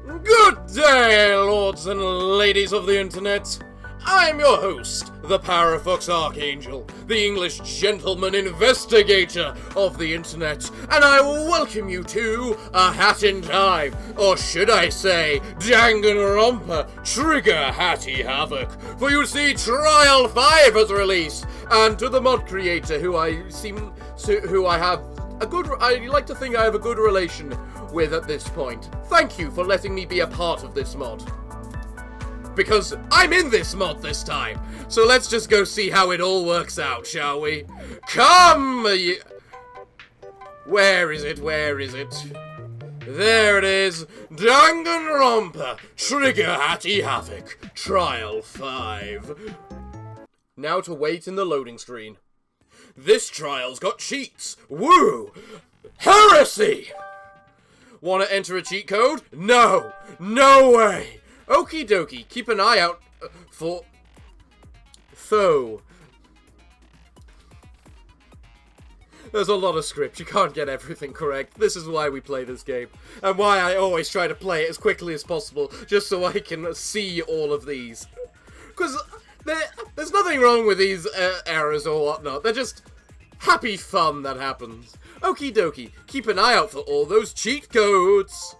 Good day, lords and ladies of the internet. I'm your host, the Parafox Archangel, the English gentleman investigator of the internet, and I welcome you to A Hat in Time, or should I say, Danganronpa, Trigger Hatty Havoc. For you see, Trial 5 has released, and to the mod creator, who I like to think I have a good relation with at this point. Thank you for letting me be a part of this mod. Because I'm in this mod this time. So let's just go see how it all works out, shall we? Come! Where is it? Where is it? There it is. Danganronpa, Trigger Hatty Havoc, Trial 5. Now to wait in the loading screen. This trial's got cheats. Woo! Heresy! Wanna enter a cheat code? No! No way! Okie dokie, keep an eye out for foe. There's a lot of script, you can't get everything correct. This is why we play this game. And why I always try to play it as quickly as possible, just so I can see all of these. Because there's nothing wrong with these errors or whatnot, they're just happy fun that happens. Okie dokie, keep an eye out for all those cheat codes.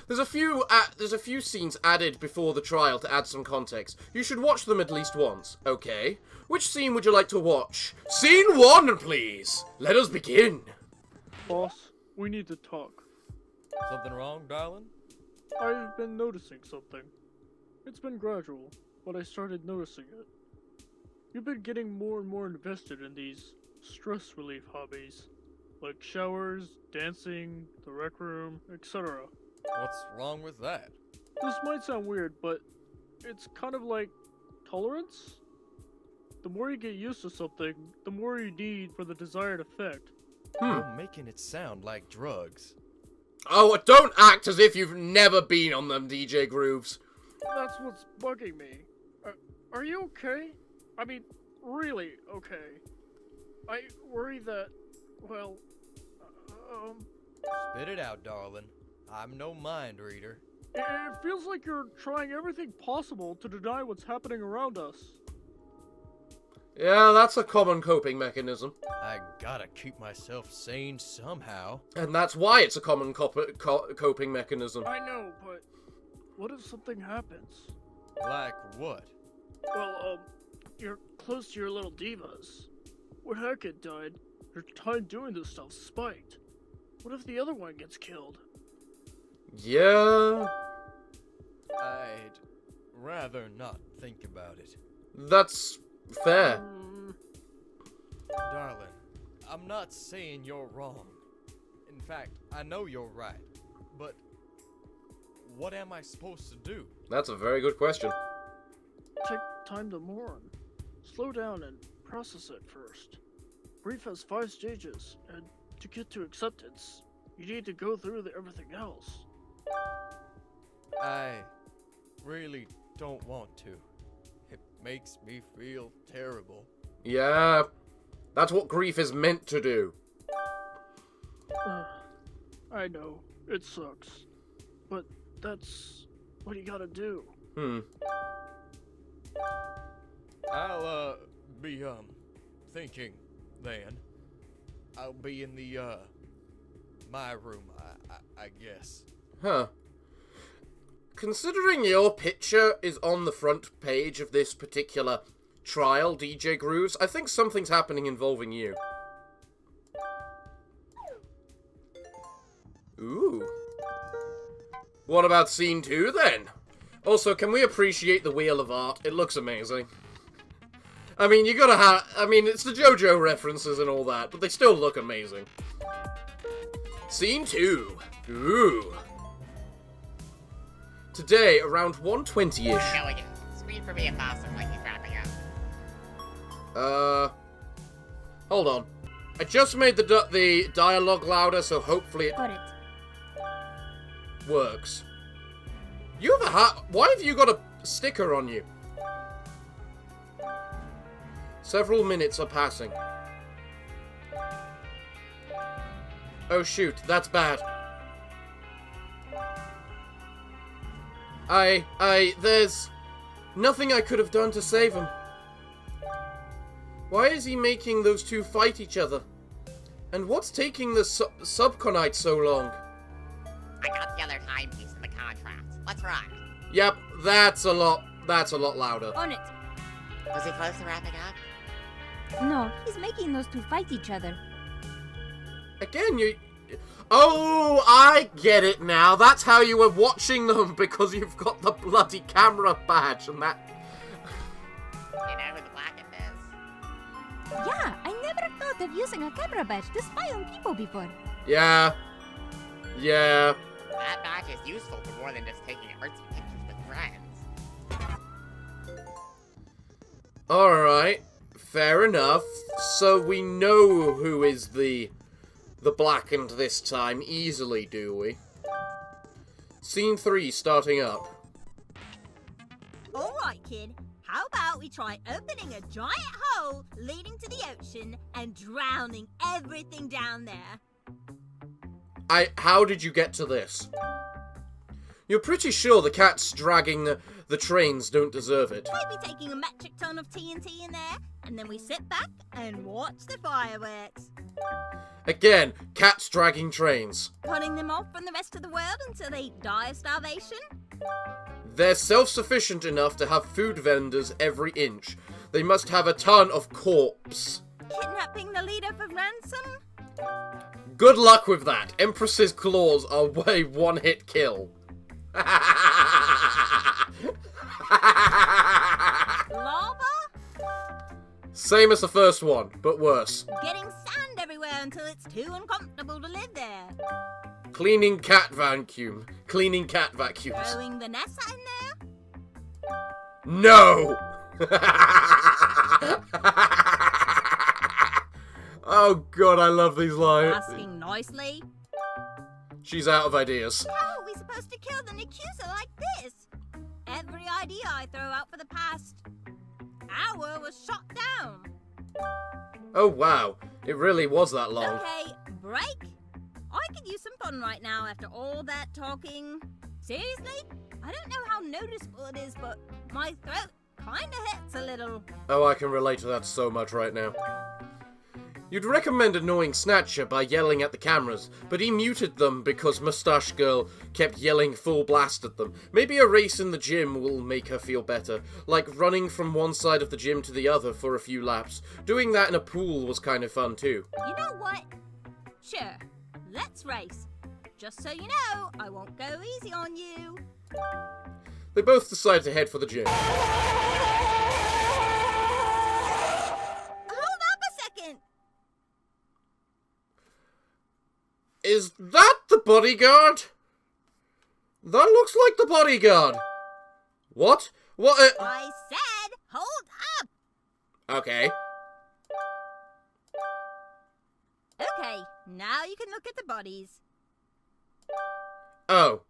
There's a few scenes added before the trial to add some context. You should watch them at least once. Okay. Which scene would you like to watch? Scene 1, please! Let us begin! Boss, we need to talk. Something wrong, darling? I've been noticing something. It's been gradual, but I started noticing it. You've been getting more and more invested in these stress relief hobbies. Like showers, dancing, the rec room, etc. What's wrong with that? This might sound weird, but it's kind of like tolerance? The more you get used to something, the more you need for the desired effect. You're making it sound like drugs. Oh, don't act as if you've never been on them, DJ Grooves. That's what's bugging me. Are you okay? I mean, really okay. I worry that, well, Spit it out, darling. I'm no mind reader. It feels like you're trying everything possible to deny what's happening around us. Yeah, that's a common coping mechanism. I gotta keep myself sane somehow. And that's why it's a common coping mechanism. I know, but what if something happens? Like what? Well, you're close to your little divas. When Hackett died, your time doing this stuff spiked. What if the other one gets killed? Yeah... I'd rather not think about it. That's fair. Darling, I'm not saying you're wrong. In fact, I know you're right. But what am I supposed to do? That's a very good question. Take time to mourn. Slow down and process it first. Grief has 5 stages, and to get to acceptance, you need to go through everything else. I really don't want to. It makes me feel terrible. Yeah, that's what grief is meant to do. I know, it sucks. But that's what you gotta do. I'll, be, thinking, then. I'll be in the, my room, I guess. Huh. Considering your picture is on the front page of this particular trial, DJ Grooves, I think something's happening involving you. Ooh. What about scene 2, then? Also, can we appreciate the Wheel of Art? It looks amazing. I mean, you gotta have... I mean, it's the JoJo references and all that, but they still look amazing. Scene 2. Ooh. Today, around 1:20-ish. Shall we go? Screen for me if possible, like he's wrapping up. Hold on. I just made the dialogue louder, so hopefully it works. You have a hat. Why have you got a sticker on you? Several minutes are passing. Oh shoot, that's bad. There's nothing I could have done to save him. Why is he making those two fight each other? And what's taking the subconite so long? I got the other timepiece in the contract. Let's run. Yep, that's a lot louder. On it. Was he close to wrapping up? No, he's making those two fight each other. Again, Oh, I get it now. That's how you were watching them, because you've got the bloody camera badge and that... You know who the blackened is? Yeah, I never thought of using a camera badge to spy on people before. Yeah. That badge is useful for more than just taking artsy pictures with friends. Alright, fair enough. So we know who is the blackened this time, easily, do we? Scene 3 starting up. Alright, kid. How about we try opening a giant hole leading to the ocean and drowning everything down there? How did you get to this? You're pretty sure the cats dragging the trains don't deserve it. Maybe taking a metric ton of TNT in there, and then we sit back and watch the fireworks. Again, cats dragging trains. Cutting them off from the rest of the world until they die of starvation? They're self-sufficient enough to have food vendors every inch. They must have a ton of corpse. Kidnapping the leader for ransom? Good luck with that. Empress's claws are way one-hit kill. Lava? Same as the first one, but worse. Getting sand everywhere until it's too uncomfortable to live there. Cleaning cat vacuum. Cleaning cat vacuums. Throwing Vanessa in there? No! Oh god, I love these lines. Asking nicely. She's out of ideas. How are we supposed to kill the accuser like this? Every idea I throw out for the past hour was shot down. Oh wow, it really was that long. Okay, break? I could use some fun right now after all that talking. Seriously? I don't know how noticeable it is, but my throat kinda hurts a little. Oh, I can relate to that so much right now. You'd recommend annoying Snatcher by yelling at the cameras, but he muted them because Mustache Girl kept yelling full blast at them. Maybe a race in the gym will make her feel better, like running from one side of the gym to the other for a few laps. Doing that in a pool was kind of fun too. You know what? Sure, let's race. Just so you know, I won't go easy on you. They both decide to head for the gym. Hold up a second. Is that the bodyguard? That looks like the bodyguard. What? What? I said, hold up. Okay. Okay, now you can look at the bodies. Oh.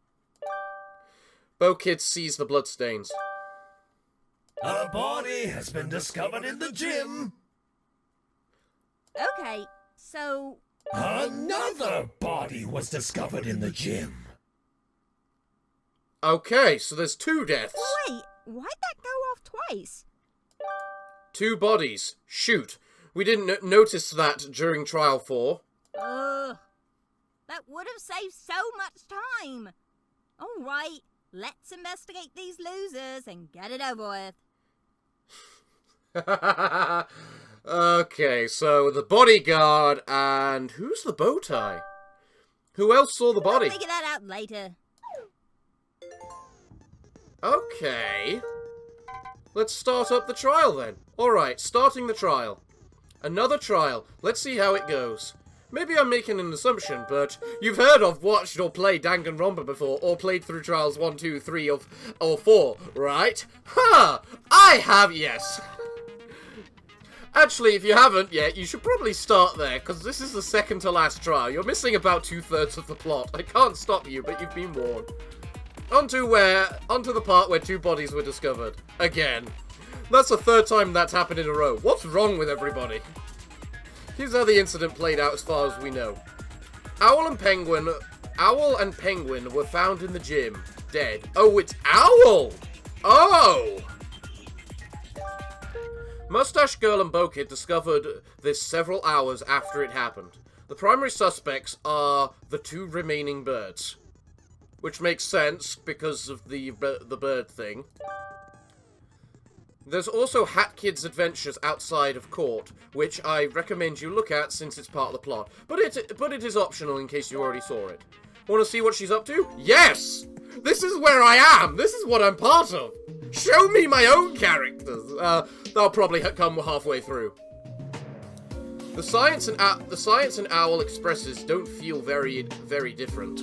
Bo Kid sees the bloodstains. A body has been discovered in the gym. Okay, so... Another body was discovered in the gym. Okay, so there's 2 deaths. Wait, why'd that go off twice? 2 bodies. Shoot. We didn't notice that during Trial 4. Ugh. That would have saved so much time. Alright, let's investigate these losers and get it over with. Okay, so the bodyguard and... who's the bow tie? Who else saw the body? We'll figure that out later. Okay. Let's start up the trial then. Alright, starting the trial. Another trial. Let's see how it goes. Maybe I'm making an assumption, but you've heard of, watched, or played Danganronpa before, or played through trials 1, 2, 3, or 4, right? Ha! I have, yes. Actually, if you haven't yet, you should probably start there, because this is the second to last trial. You're missing about 2/3 of the plot. I can't stop you, but you've been warned. Onto the part where 2 bodies were discovered. Again. That's the 3rd time that's happened in a row. What's wrong with everybody? Here's how the incident played out as far as we know. Owl and Penguin Owl and Penguin were found in the gym, dead. Oh, it's Owl! Oh! Mustache Girl and Bokid discovered this several hours after it happened. The primary suspects are the 2 remaining birds. Which makes sense because of the bird thing. There's also Hat Kid's adventures outside of court, which I recommend you look at since it's part of the plot. But it is optional in case you already saw it. Want to see what she's up to? Yes! This is where I am! This is what I'm part of! Show me my own characters! They'll probably come halfway through. The science and Owl expresses don't feel very, very different.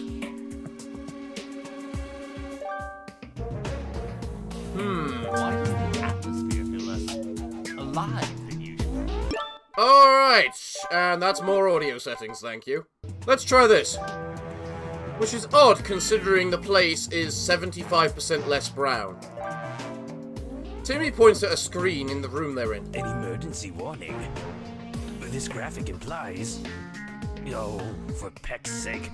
Why does the atmosphere feel less alive than usual? Alright, and that's more audio settings, thank you. Let's try this. Which is odd, considering the place is 75% less brown. Timmy points at a screen in the room they're in. An emergency warning. This graphic implies... Oh, for peck's sake.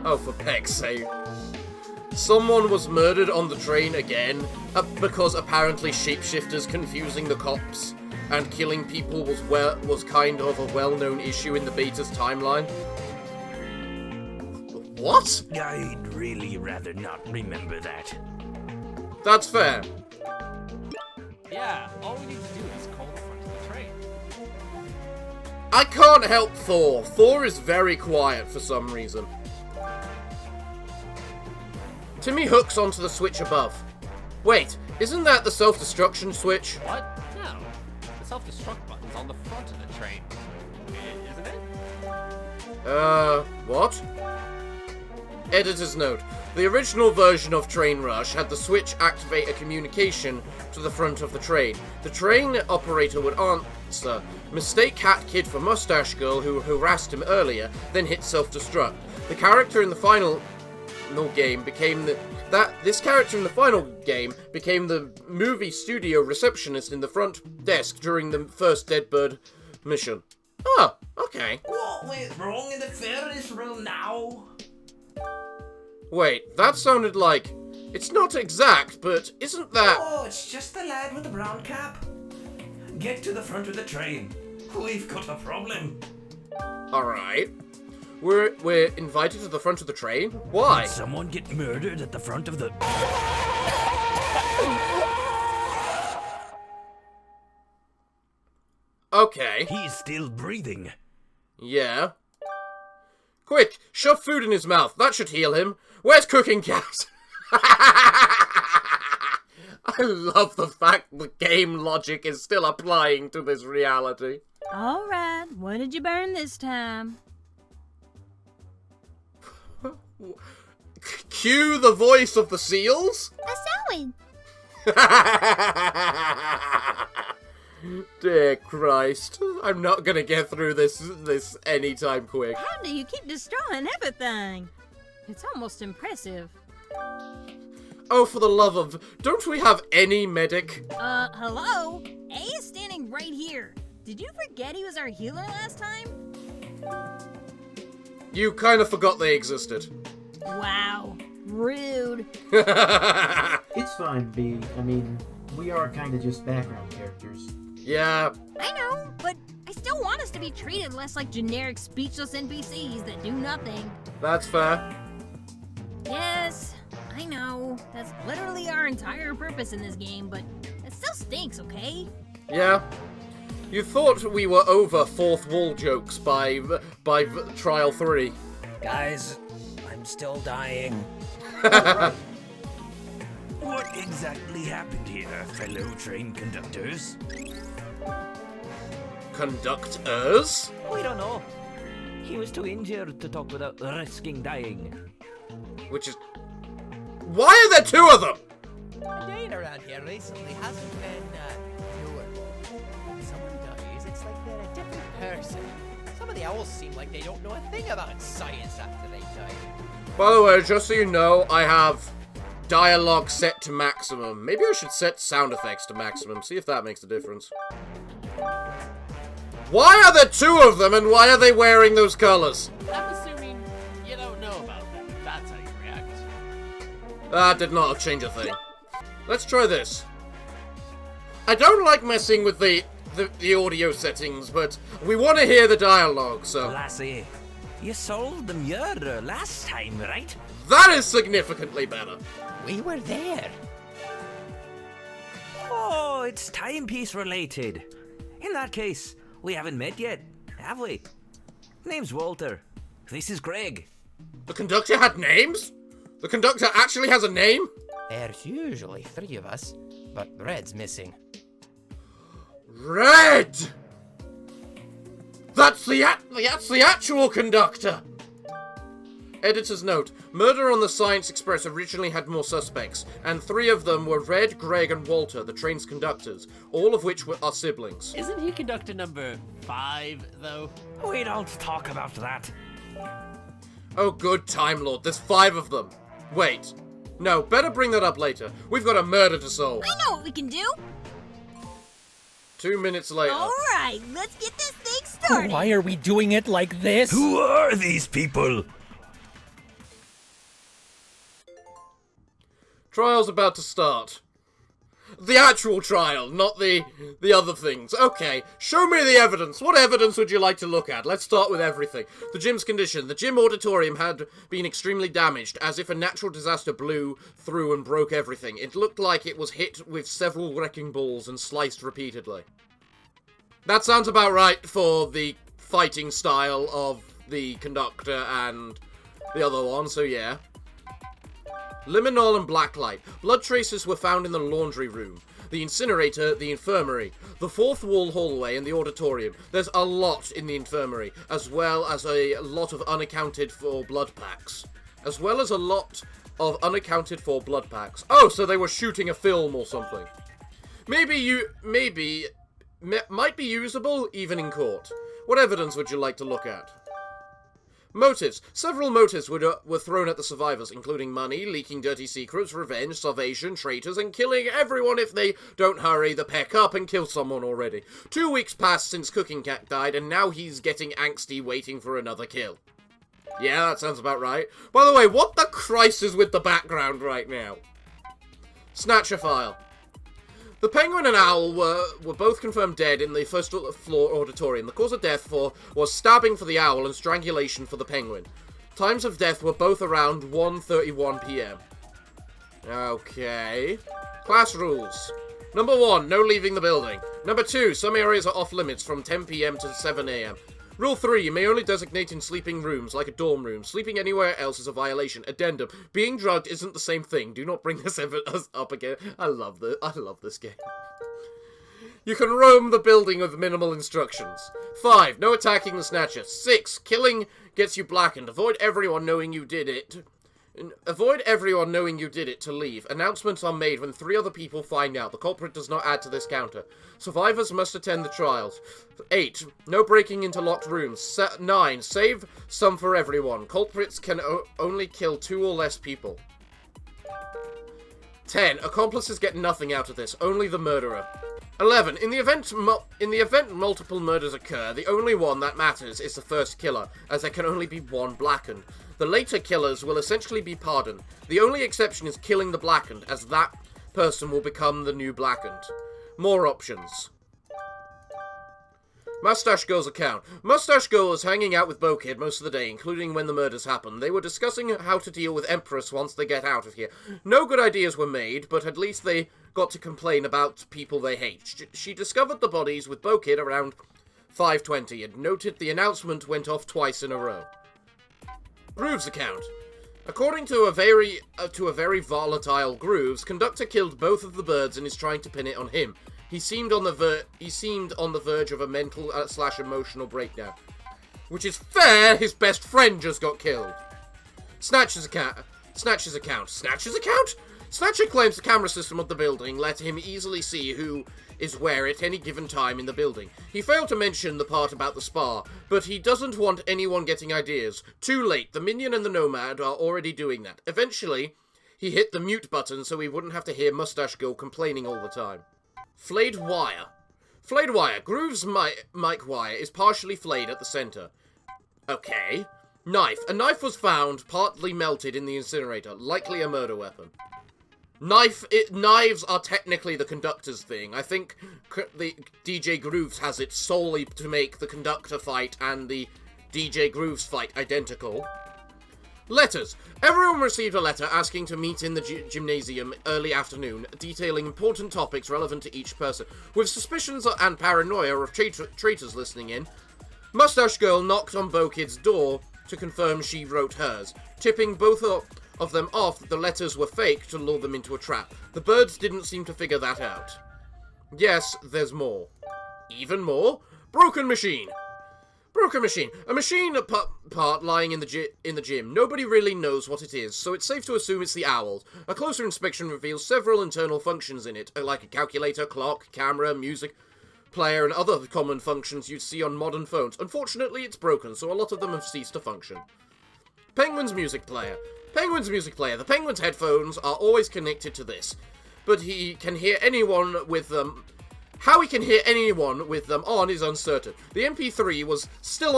Oh, for peck's sake. Someone was murdered on the train again, because apparently shapeshifters confusing the cops and killing people was kind of a well-known issue in the beta's timeline. What? I'd really rather not remember that. That's fair. Yeah, all we need to do is call the front of the train. I can't help Thor. Thor is very quiet for some reason. Timmy hooks onto the switch above. Wait, isn't that the self-destruction switch? What? No. The self-destruct button's on the front of the train. Isn't it? What? Editor's note. The original version of Train Rush had the switch activate a communication to the front of the train. The train operator would answer, mistake Hat Kid for Mustache Girl who harassed him earlier, then hit self-destruct. The character in the final game became this character in the final game became the movie studio receptionist in the front desk during the first Deadbird mission. Oh, okay. What went wrong in the Ferris wheel now? Wait, that sounded like... It's not exact, but isn't that... Oh, it's just the lad with the brown cap. Get to the front of the train. We've got a problem. Alright. We're invited to the front of the train? Why? Did someone get murdered at the front of the... Okay. He's still breathing. Yeah. Quick, shove food in his mouth. That should heal him. Where's cooking gas? I love the fact the game logic is still applying to this reality. Alright, what did you burn this time? Cue the voice of the seals? A sewing. Dear Christ. I'm not gonna get through this anytime quick. How do you keep destroying everything? It's almost impressive. Oh, for the love of... Don't we have any medic? Hello? A is standing right here. Did you forget he was our healer last time? You kind of forgot they existed. Wow. Rude. It's fine, B. I mean, we are kind of just background characters. Yeah. I know, but I still want us to be treated less like generic speechless NPCs that do nothing. That's fair. Yes, I know. That's literally our entire purpose in this game, but it still stinks, okay? Yeah. You thought we were over fourth wall jokes by Trial 3. Guys, I'm still dying. What exactly happened here, fellow train conductors? Conductors? We don't know. He was too injured to talk without risking dying. Which is... Why are there two of them? Dying around here recently hasn't been, normal. When someone dies, it's like they're a different person. Some of the owls seem like they don't know a thing about science after they die. By the way, just so you know, I have dialogue set to maximum. Maybe I should set sound effects to maximum, see if that makes a difference. Why are there two of them, and why are they wearing those colors? I'm assuming you don't know about them. That did not change a thing. Let's try this. I don't like messing with the audio settings, but we want to hear the dialogue, so... Lassie, you solved the murder last time, right? That is significantly better. We were there. Oh, it's timepiece related. In that case, we haven't met yet, have we? Name's Walter. This is Greg. The conductor had names? The conductor actually has a name? There's usually 3 of us, but Red's missing. Red! That's the actual conductor! Editor's note. Murder on the Science Express originally had more suspects, and 3 of them were Red, Greg, and Walter, the train's conductors, all of which are siblings. Isn't he conductor number 5, though? We don't talk about that. Oh, good Time Lord, there's 5 of them. Wait. No, better bring that up later. We've got a murder to solve. I know what we can do. 2 minutes later. Alright, let's get this thing started. Why are we doing it like this? Who are these people? Trial's about to start. The actual trial, not the other things. Okay, show me the evidence. What evidence would you like to look at? Let's start with everything. The gym's condition. The gym auditorium had been extremely damaged, as if a natural disaster blew through and broke everything. It looked like it was hit with several wrecking balls and sliced repeatedly. That sounds about right for the fighting style of the conductor and the other one, so yeah. Liminol and blacklight. Blood traces were found in the laundry room, the incinerator, the infirmary, the 4th wall hallway, and the auditorium. There's a lot in the infirmary, as well as a lot of unaccounted for blood packs. Oh, so they were shooting a film or something. Might be usable even in court. What evidence would you like to look at? Motives. Several motives were thrown at the survivors, including money, leaking dirty secrets, revenge, starvation, traitors, and killing everyone if they don't hurry the peck up and kill someone already. 2 weeks passed since Cooking Cat died, and now he's getting angsty waiting for another kill. Yeah, that sounds about right. By the way, what the Christ is with the background right now? Snatcher file. The penguin and owl were both confirmed dead in the 1st floor auditorium. The cause of death was stabbing for the owl and strangulation for the penguin. Times of death were both around 1:31 p.m. Okay. Class rules. Number 1, no leaving the building. Number 2, some areas are off limits from 10 p.m. to 7 a.m. Rule 3, you may only designate in sleeping rooms, like a dorm room. Sleeping anywhere else is a violation. Addendum, being drugged isn't the same thing. Do not bring this up again. I love this game. You can roam the building with minimal instructions. 5, no attacking the Snatcher. 6, killing gets you blackened. Avoid everyone knowing you did it to leave. Announcements are made when 3 other people find out. The culprit does not add to this counter. Survivors must attend the trials. 8, no breaking into locked rooms. 9, save some for everyone. Culprits can only kill 2 or less people. 10, accomplices get nothing out of this, only the murderer. 11, in the event multiple murders occur, the only one that matters is the first killer, as there can only be 1 blackened. The later killers will essentially be pardoned. The only exception is killing the blackened, as that person will become the new blackened. More options. Mustache Girl's account. Mustache Girl was hanging out with Bokid most of the day, including when the murders happened. They were discussing how to deal with Empress once they get out of here. No good ideas were made, but at least they got to complain about people they hate. She discovered the bodies with Bokid around 5:20 and noted the announcement went off twice in a row. Groove's account. According to a very volatile Grooves, Conductor killed both of the birds and is trying to pin it on him. He seemed on the verge of a mental / emotional breakdown. Which is fair, his best friend just got killed. Snatcher's account. Snatcher's account? Snatcher claims the camera system of the building let him easily see who is where at any given time in the building. He failed to mention the part about the spa, but he doesn't want anyone getting ideas. Too late, the Minion and the Nomad are already doing that. Eventually, he hit the mute button so he wouldn't have to hear Mustache Girl complaining all the time. Flayed wire. Groove's mic wire is partially flayed at the center. Okay. Knife. A knife was found, partly melted in the incinerator. Likely a murder weapon. Knives are technically the Conductor's thing. I think the DJ Grooves has it solely to make the Conductor fight and the DJ Grooves fight identical. Letters. Everyone received a letter asking to meet in the gymnasium early afternoon, detailing important topics relevant to each person. With suspicions and paranoia of traitors listening in, Mustache Girl knocked on Bo Kid's door to confirm she wrote hers, tipping both of them off that the letters were fake to lure them into a trap. The birds didn't seem to figure that out. Yes, there's more. Even more? Broken machine. Broken machine. A machine part lying in the gym. Nobody really knows what it is, so it's safe to assume it's the owl's. A closer inspection reveals several internal functions in it, like a calculator, clock, camera, music player, and other common functions you'd see on modern phones. Unfortunately, it's broken, so a lot of them have ceased to function. Penguin's music player. Penguin's music player. The Penguin's headphones are always connected to this, but he can hear anyone with them. How he can hear anyone with them on is uncertain. The MP3 was still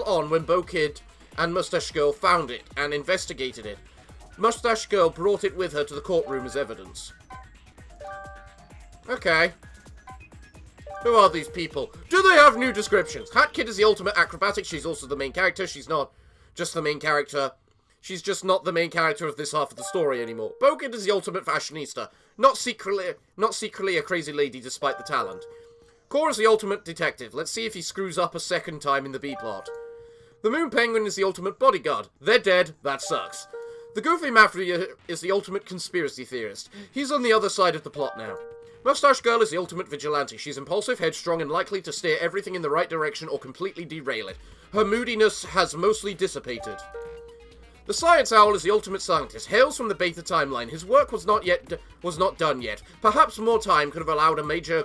on when Bo Kid and Mustache Girl found it and investigated it. Mustache Girl brought it with her to the courtroom as evidence. Okay. Who are these people? Do they have new descriptions? Hat Kid is the ultimate acrobatic. She's also the main character. She's not just the main character. She's just not the main character of this half of the story anymore. Bo Kid is the ultimate fashionista. Not secretly a crazy lady despite the talent. Core is the ultimate detective. Let's see if he screws up a second time in the B-plot. The Moon Penguin is the ultimate bodyguard. They're dead. That sucks. The Goofy Mafia is the ultimate conspiracy theorist. He's on the other side of the plot now. Mustache Girl is the ultimate vigilante. She's impulsive, headstrong, and likely to steer everything in the right direction or completely derail it. Her moodiness has mostly dissipated. The Science Owl is the ultimate scientist. Hails from the Beta timeline. His work was not done yet. Perhaps more time could have allowed a major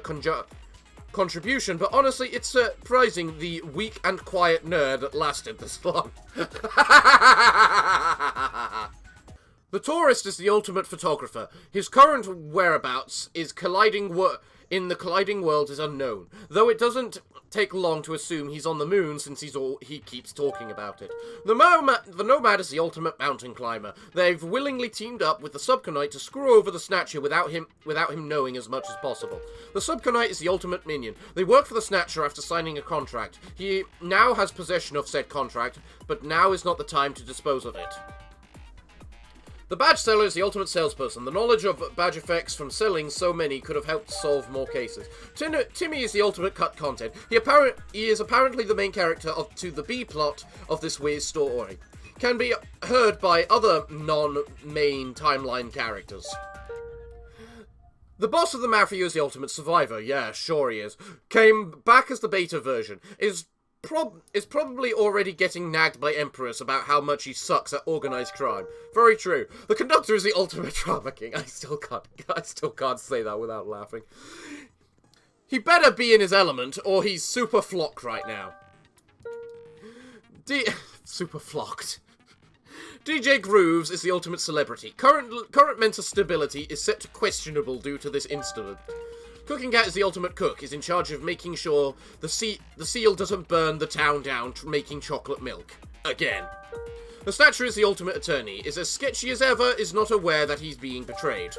contribution, but honestly, it's surprising the weak and quiet nerd lasted this long. The Tourist is the ultimate photographer. His current whereabouts in the colliding world is unknown, though it doesn't take long to assume he's on the moon since he keeps talking about it. The Nomad is the ultimate mountain climber. They've willingly teamed up with the Subconite to screw over the Snatcher without him knowing as much as possible. The Subconite is the ultimate minion. They work for the Snatcher after signing a contract. He now has possession of said contract, but now is not the time to dispose of it. The Badge Seller is the ultimate salesperson. The knowledge of badge effects from selling so many could have helped solve more cases. Timmy is the ultimate cut content. He is apparently the main character to the B-plot of this weird story. Can be heard by other non-main timeline characters. The boss of the Mafia is the ultimate survivor. Yeah, sure he is. Came back as the beta version. Is probably already getting nagged by Empress about how much he sucks at organized crime. Very true. The Conductor is the ultimate drama king. I still can't say that without laughing. He better be in his element, or he's super flocked right now. Super flocked. DJ Grooves is the ultimate celebrity. Current mental stability is set to questionable due to this incident. Cooking Cat is the ultimate cook. He's in charge of making sure the seal doesn't burn the town down making chocolate milk. Again. The Snatcher is the ultimate attorney. Is as sketchy as ever, is not aware that he's being betrayed.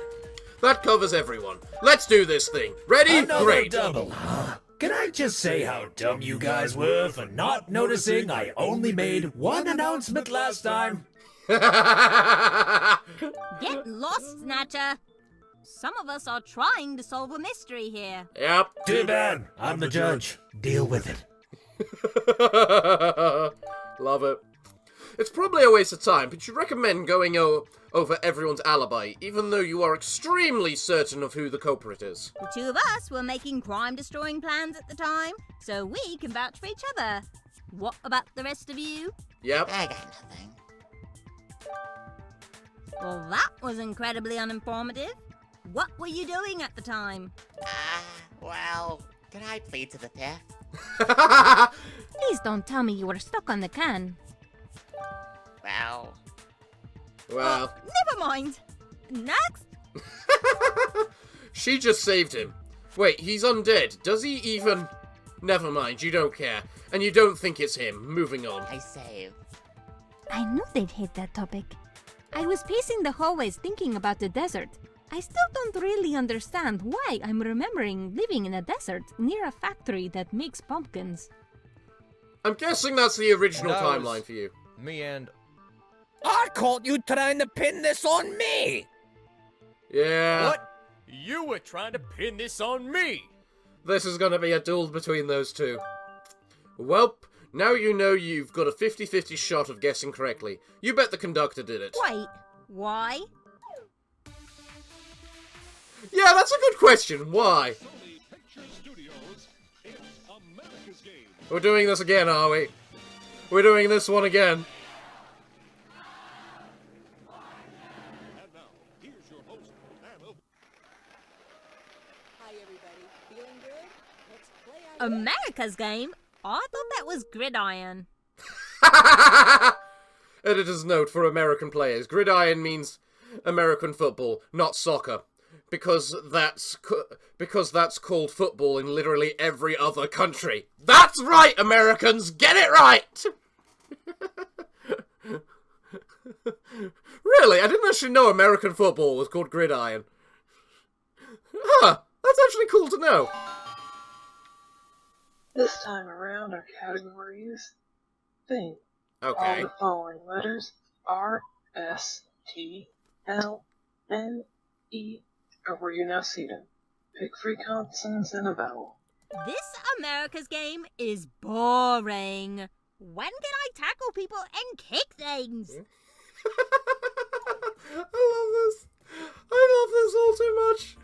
That covers everyone. Let's do this thing. Ready? Another Great. double, huh? Can I just say how dumb you guys were for not noticing I only made one announcement last time? Get lost, Snatcher. Some of us are trying to solve a mystery here. Yep. Too bad. I'm the judge. Deal with it. Love it. It's probably a waste of time, but you recommend going over everyone's alibi, even though you are extremely certain of who the culprit is. The two of us were making crime-destroying plans at the time, so we can vouch for each other. What about the rest of you? Yep. I got nothing. Well, that was incredibly uninformative. What were you doing at the time? Well, can I plead to the fifth? Please don't tell me you were stuck on the can. Well... Never mind. Next. She just saved him. Wait, he's undead. Does he even... Never mind, you don't care. And you don't think it's him. Moving on. I saved I knew they'd hate that topic. I was pacing the hallways thinking about the desert. I still don't really understand why I'm remembering living in a desert near a factory that makes pumpkins. I'm guessing that's the original That was timeline for you. Me and... I caught you trying to pin this on me! Yeah. What? You were trying to pin this on me! This is gonna be a duel between those two. Welp, now you know you've got a 50-50 shot of guessing correctly. You bet the conductor did it. Wait, why? Yeah, that's a good question. Why? We're doing this again, are we? We're doing this one again. America's Game? I thought that was Gridiron. Editor's note for American players. Gridiron means American football, not soccer. Because that's called football in literally every other country. That's right, Americans! Get it right! Really? I didn't actually know American football was called Gridiron. Huh, that's actually cool to know. This time around, our category is thing. Okay. All the following letters R, S, T, L, N, E are where you now see them. Pick 3 consonants and a vowel. This America's Game is boring. When can I tackle people and kick things? I love this. I love this all too much.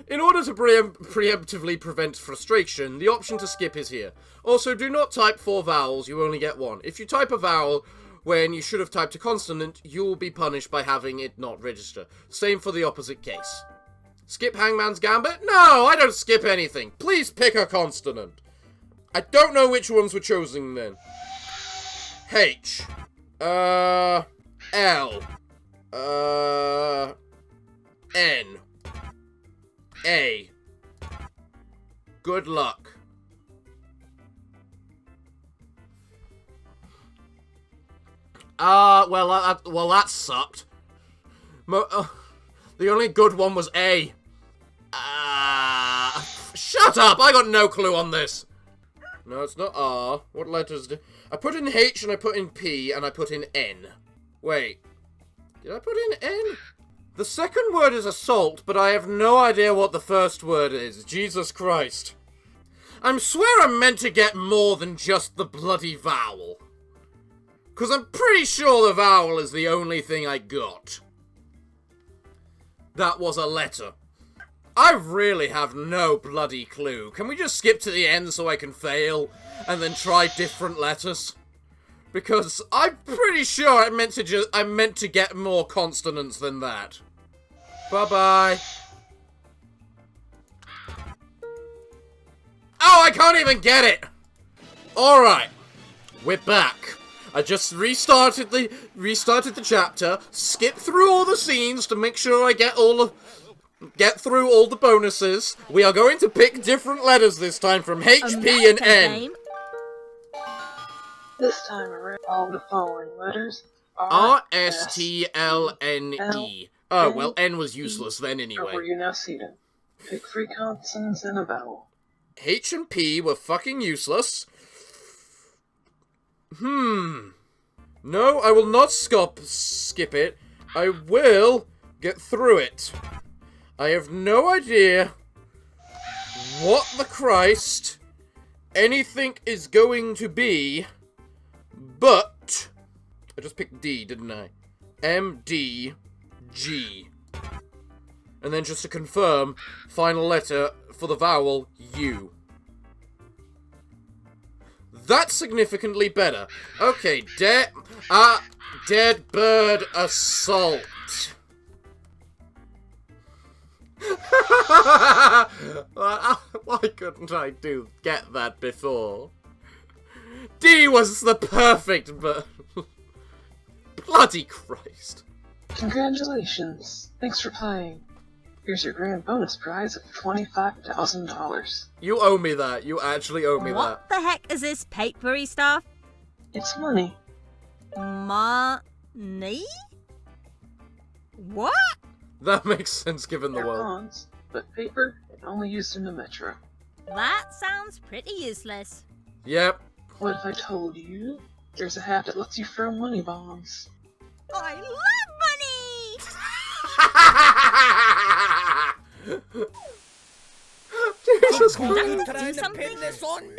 In order to preemptively prevent frustration, the option to skip is here. Also, do not type 4 vowels, you only get 1. If you type a vowel when you should have typed a consonant, you will be punished by having it not register. Same for the opposite case. Skip Hangman's Gambit? No, I don't skip anything. Please pick a consonant. I don't know which ones were chosen then. H. L. N. A. Good luck. Well, that sucked. The only good one was A. Shut up! I got no clue on this. No, it's not R. What letters do... I put in H and I put in P and I put in N. Wait. Did I put in N? The second word is assault, but I have no idea what the first word is. Jesus Christ. I swear I'm meant to get more than just the bloody vowel. Because I'm pretty sure the vowel is the only thing I got. That was a letter. I really have no bloody clue. Can we just skip to the end so I can fail and then try different letters? Because I'm pretty sure I'm meant to get more consonants than that. Bye-bye. Oh, I can't even get it! Alright. We're back. I just restarted the chapter, skipped through all the scenes to make sure I get through all the bonuses. We are going to pick different letters this time from H, P, and N. This time around, all the following letters R, S, T, L, N, E. Oh, well, N was useless then anyway. Where you now see them. Pick 3 consonants and a vowel. H and P were fucking useless. No, I will not skip it. I will get through it. I have no idea what the Christ anything is going to be, but I just picked D, didn't I? M, D, G. And then just to confirm, final letter for the vowel, U. That's significantly better. Okay, dead bird assault. Why couldn't I get that before? D was the perfect bird. Bloody Christ. Congratulations. Thanks for playing. Here's your grand bonus prize of $25,000. You owe me that. You actually owe me that. What the heck is this papery stuff? It's money. Money? What? That makes sense given the They're world. bonds, but paper only used in the metro. That sounds pretty useless. Yep. What if I told you there's a hat that lets you throw money bombs? I love money! Jesus Did Christ. Conductor do something?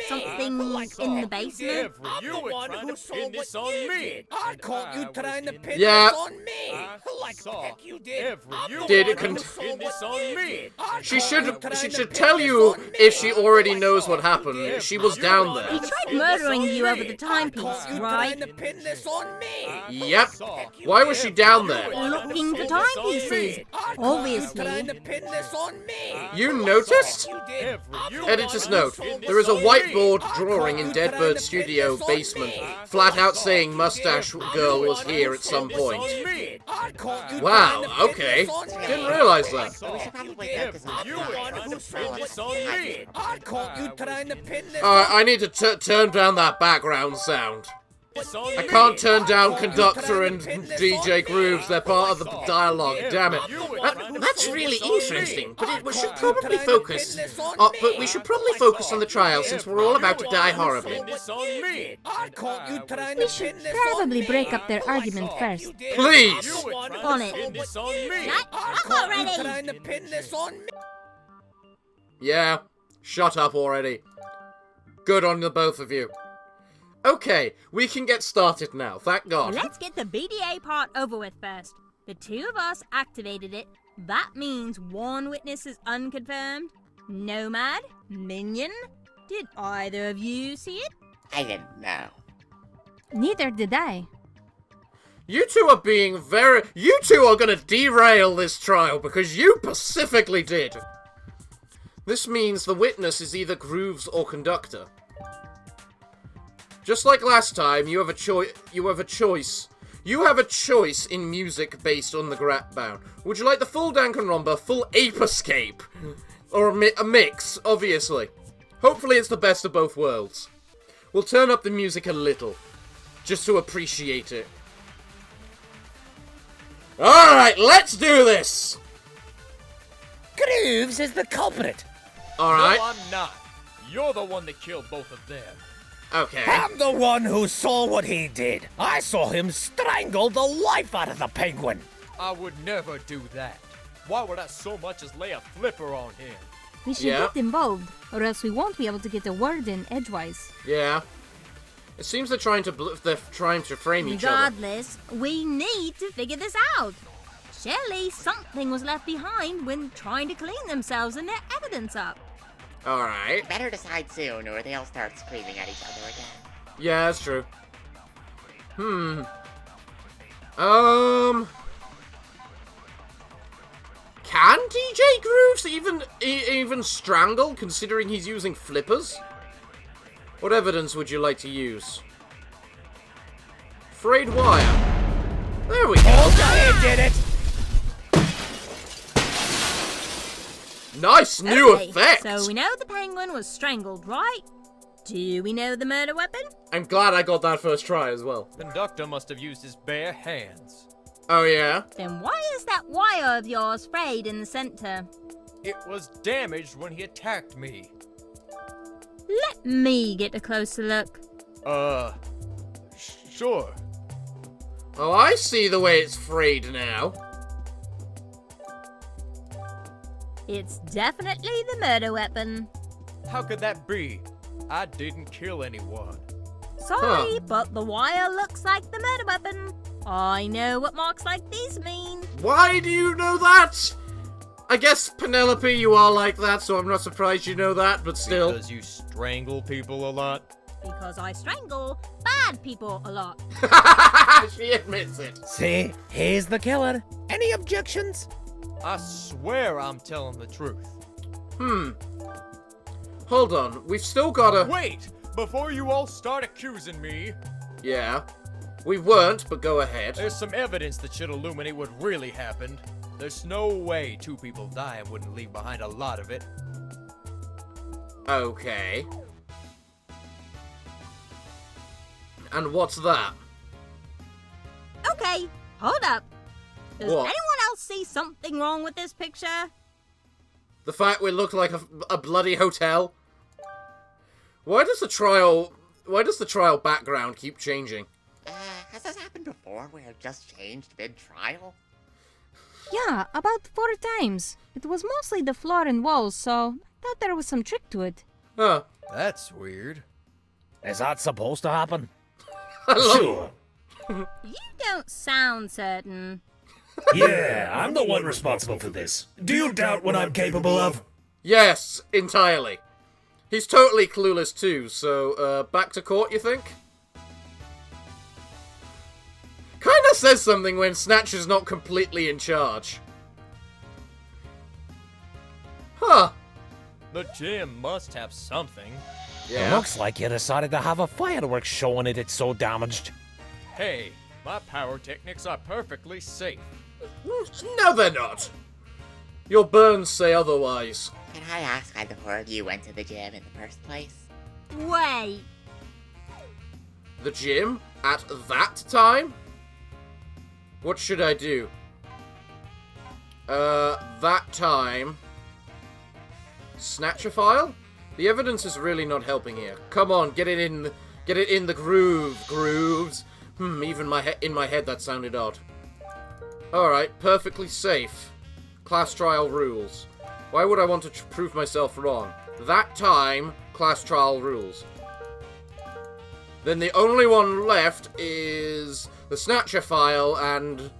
Something in the basement? I'm the one who saw what you did. I caught you trying to pin Yeah. this on me. Like the heck you did. Did it pin this on me. She should tell you if she already knows what happened. She was down He there. tried murdering you over the timepiece, right? To pin this on me. Yep. Why was she down there? Looking for timepieces. Obviously. To pin this on me. You noticed? Editor's note. There is a whiteboard drawing in Deadbird Studio basement, flat out saying Mustache Girl was here at some point. Wow, okay. Didn't realize that. We should probably go to some Alright, I need to turn down that background sound. I can't turn down Conductor and DJ Grooves, they're part of the dialogue, damn it. That's really interesting, but we should probably focus on the trial since we're all about to die horribly. We should probably break up their argument first. Please! On it. Shut up already! Yeah, shut up already. Good on the both of you. Okay, we can get started now, thank God. Let's get the BDA part over with first. The two of us activated it. That means one witness is unconfirmed. Nomad? Minion? Did either of you see it? I didn't know. Neither did I. You two are you two are gonna derail this trial because you specifically did. This means the witness is either Grooves or Conductor. Just like last time, you have a choice. You have a choice in music based on the Grapbound. Would you like the full Danganronpa, full Ape Escape, or a mix? Obviously. Hopefully, it's the best of both worlds. We'll turn up the music a little, just to appreciate it. All right, let's do this. Grooves is the culprit. All right. No, I'm not. You're the one that killed both of them. Okay. I'm the one who saw what he did. I saw him strangle the life out of the penguin. I would never do that. Why would I so much as lay a flipper on him? We should get involved, or else we won't be able to get a word in edgewise. Yeah. It seems they're trying to frame each other. Regardless, we need to figure this out. Surely something was left behind when trying to clean themselves and their evidence up. Alright. Better decide soon, or they'll start screaming at each other again. Yeah, that's true. Can DJ Grooves even strangle, considering he's using flippers? What evidence would you like to use? Frayed wire. There we go. I did it. Nice new Okay, effect. So we know the penguin was strangled, right? Do we know the murder weapon? I'm glad I got that first try as well. Conductor must have used his bare hands. Oh yeah? Then why is that wire of yours frayed in the center? It was damaged when he attacked me. Let me get a closer look. Sure. Oh, I see the way it's frayed now. It's definitely the murder weapon. How could that be? I didn't kill anyone. Sorry, but the wire looks like the murder weapon. I know what marks like these mean. Why do you know that? I guess, Penelope, you are like that, so I'm not surprised you know that, but still. Because you strangle people a lot? Because I strangle bad people a lot. She admits it. See, he's the killer. Any objections? I swear I'm telling the truth. Hold on, we've still gotta... Wait! Before you all start accusing me... Yeah. We weren't, but go ahead. There's some evidence that should illuminate what really happened. There's no way two people die and wouldn't leave behind a lot of it. Okay. And what's that? Hey, hold up. Does What? anyone else see something wrong with this picture? The fact we look like a bloody hotel? Why does the trial background keep changing? Has this happened before where it just changed mid-trial? Yeah, about 4 times. It was mostly the floor and walls, so I thought there was some trick to it. Huh. That's weird. Is that supposed to happen? Sure. You don't sound certain. Yeah, I'm the one responsible for this. Do you doubt what I'm capable of? Yes, entirely. He's totally clueless too, so, back to court, you think? Kinda says something when Snatcher's not completely in charge. Huh. The gym must have something. It looks like you decided to have a fireworks show in it. It's so damaged. Hey, my pyrotechnics are perfectly safe. No, they're not. Your burns say otherwise. Can I ask why the four of you went to the gym in the first place? Wait. The gym? At that time? What should I do? That time... Snatcher file? The evidence is really not helping here. Come on, get it in the grooves. Even in my head that sounded odd. Alright, perfectly safe. Class trial rules. Why would I want to prove myself wrong? That time, class trial rules. Then the only one left is the Snatcher file and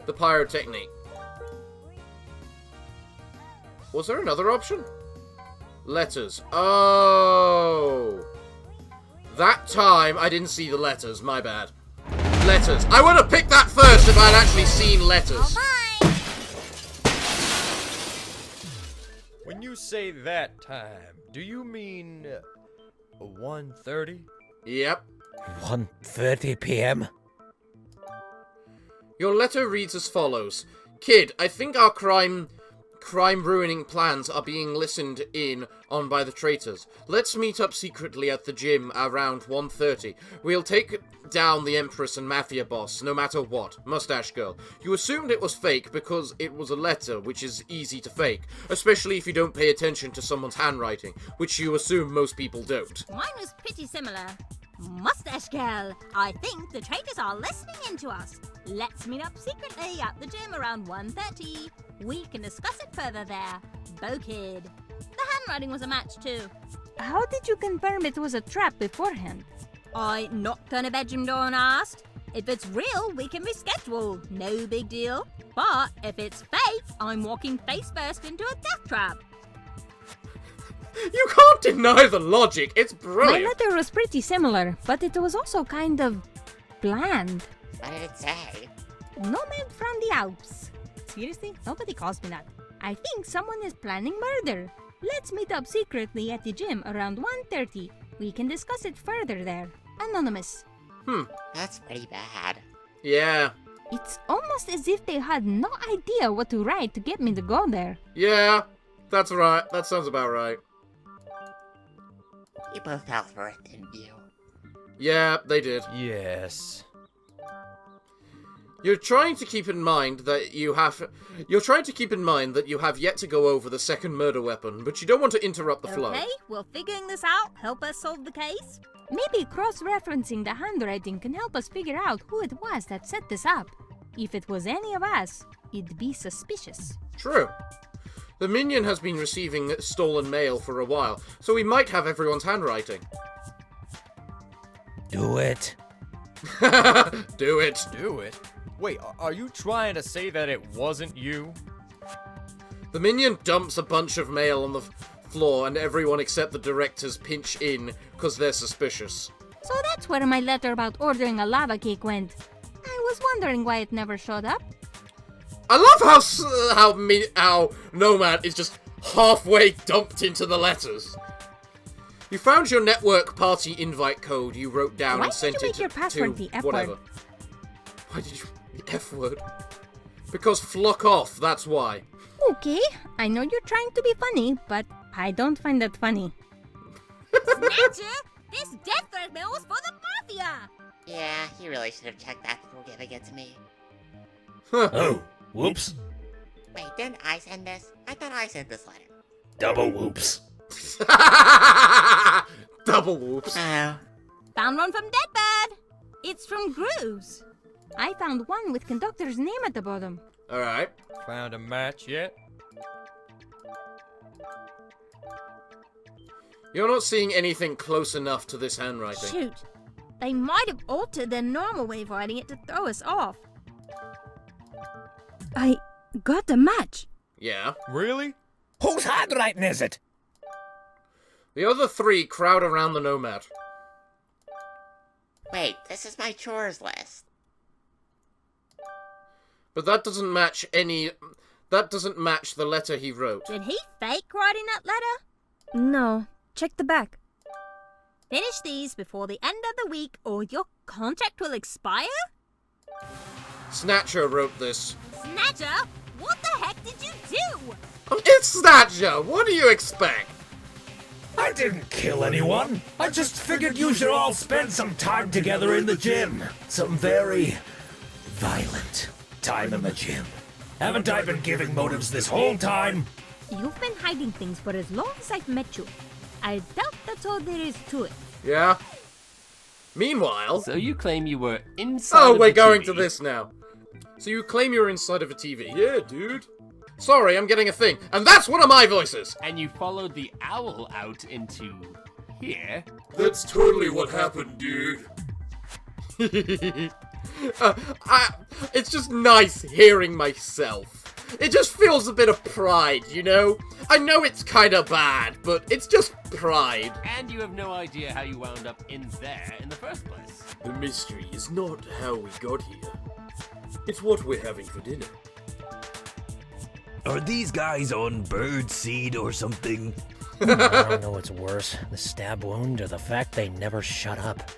the pyrotechnique. Was there another option? Letters. Oh. That time, I didn't see the letters. My bad. Letters. I would have picked that first if I'd actually seen letters. When you say that time, do you mean 1:30? Yep. 1:30 p.m.? Your letter reads as follows. Kid, I think our crime-ruining plans are being listened in on by the traitors. Let's meet up secretly at the gym around 1:30. We'll take down the Empress and Mafia boss, no matter what. Mustache Girl. You assumed it was fake because it was a letter, which is easy to fake, especially if you don't pay attention to someone's handwriting, which you assume most people don't. Mine was pretty similar. Mustache Girl, I think the traitors are listening in to us. Let's meet up secretly at the gym around 1:30. We can discuss it further there. Bo Kid. The handwriting was a match too. How did you confirm it was a trap beforehand? I knocked on a bedroom door and asked. If it's real, we can reschedule. No big deal. But if it's fake, I'm walking face first into a death trap. You can't deny the logic. It's brilliant. My letter was pretty similar, but it was also kind of bland. What did it say? Nomad from the Alps. Seriously? Nobody calls me that. I think someone is planning murder. Let's meet up secretly at the gym around 1:30. We can discuss it further there. Anonymous. That's pretty bad. Yeah. It's almost as if they had no idea what to write to get me to go there. Yeah, that's right. That sounds about right. You both fell for it, didn't you? Yeah, they did. Yes. You're trying to keep in mind that you have yet to go over the second murder weapon, but you don't want to interrupt the flow. Okay, will figuring this out help us solve the case? Maybe cross-referencing the handwriting can help us figure out who it was that set this up. If it was any of us, it'd be suspicious. True. The minion has been receiving stolen mail for a while, so we might have everyone's handwriting. Do it. Do it. Do it? Wait, are you trying to say that it wasn't you? The minion dumps a bunch of mail on the floor, and everyone except the directors pinch in because they're suspicious. So that's where my letter about ordering a lava cake went. I was wondering why it never showed up. I love how Nomad is just halfway dumped into the letters. You found your network party invite code you wrote down and sent it to Why did you make your password the F whatever. word? Why did you the F word? Because flock off, that's why. Okay, I know you're trying to be funny, but I don't find that funny. Snatcher, this death threat mail was for the Mafia! Yeah, he really should have checked that before giving it to me. Oh, whoops. Wait, didn't I send this? I thought I sent this letter. Double whoops. Double whoops. Oh. Found one from Deadbad. It's from Grooves. I found one with Conductor's name at the bottom. Alright. Found a match yet? You're not seeing anything close enough to this handwriting. Shoot. They might have altered their normal way of writing it to throw us off. I got the match. Yeah. Really? Whose handwriting is it? The other three crowd around the Nomad. Wait, this is my chores list. But that doesn't match any... That doesn't match the letter he wrote. Did he fake writing that letter? No. Check the back. Finish these before the end of the week or your contract will expire? Snatcher wrote this. Snatcher? What the heck did you do? It's Snatcher! What do you expect? I didn't kill anyone. I just figured you should all spend some time together in the gym. Some very violent time in the gym. Haven't I been giving motives this whole time? You've been hiding things for as long as I've met you. I doubt that's all there is to it. Yeah. Meanwhile... So you claim you were inside Oh, of we're the going TV. to this now. So you claim you're inside of a TV. Yeah, dude. Sorry, I'm getting a thing. And that's one of my voices! And you followed the owl out into here? That's totally what happened, dude. It's just nice hearing myself. It just feels a bit of pride, you know? I know it's kinda bad, but it's just pride. And you have no idea how you wound up in there in the first place. The mystery is not how we got here. It's what we're having for dinner. Are these guys on bird seed or something? I don't know what's worse, the stab wound or the fact they never shut up.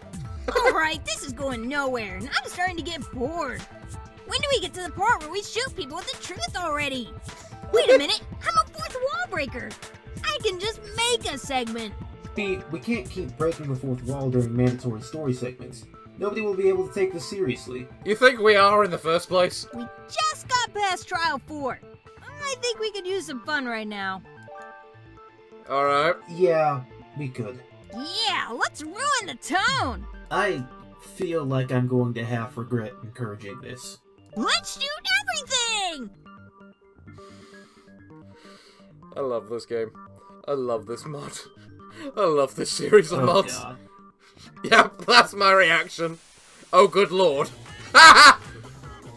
Alright, this is going nowhere, and I'm starting to get bored. When do we get to the part where we shoot people with the truth already? Wait a minute, I'm a fourth wall breaker. I can just make a segment. See, we can't keep breaking the fourth wall during mandatory story segments. Nobody will be able to take this seriously. You think we are in the first place? We just got past trial 4. I think we could use some fun right now. Alright. Yeah, we could. Yeah, let's ruin the tone. I feel like I'm going to have regret encouraging this. Let's shoot everything! I love this game. I love this mod. I love this series of mods. God. Yep, that's my reaction. Oh, good lord.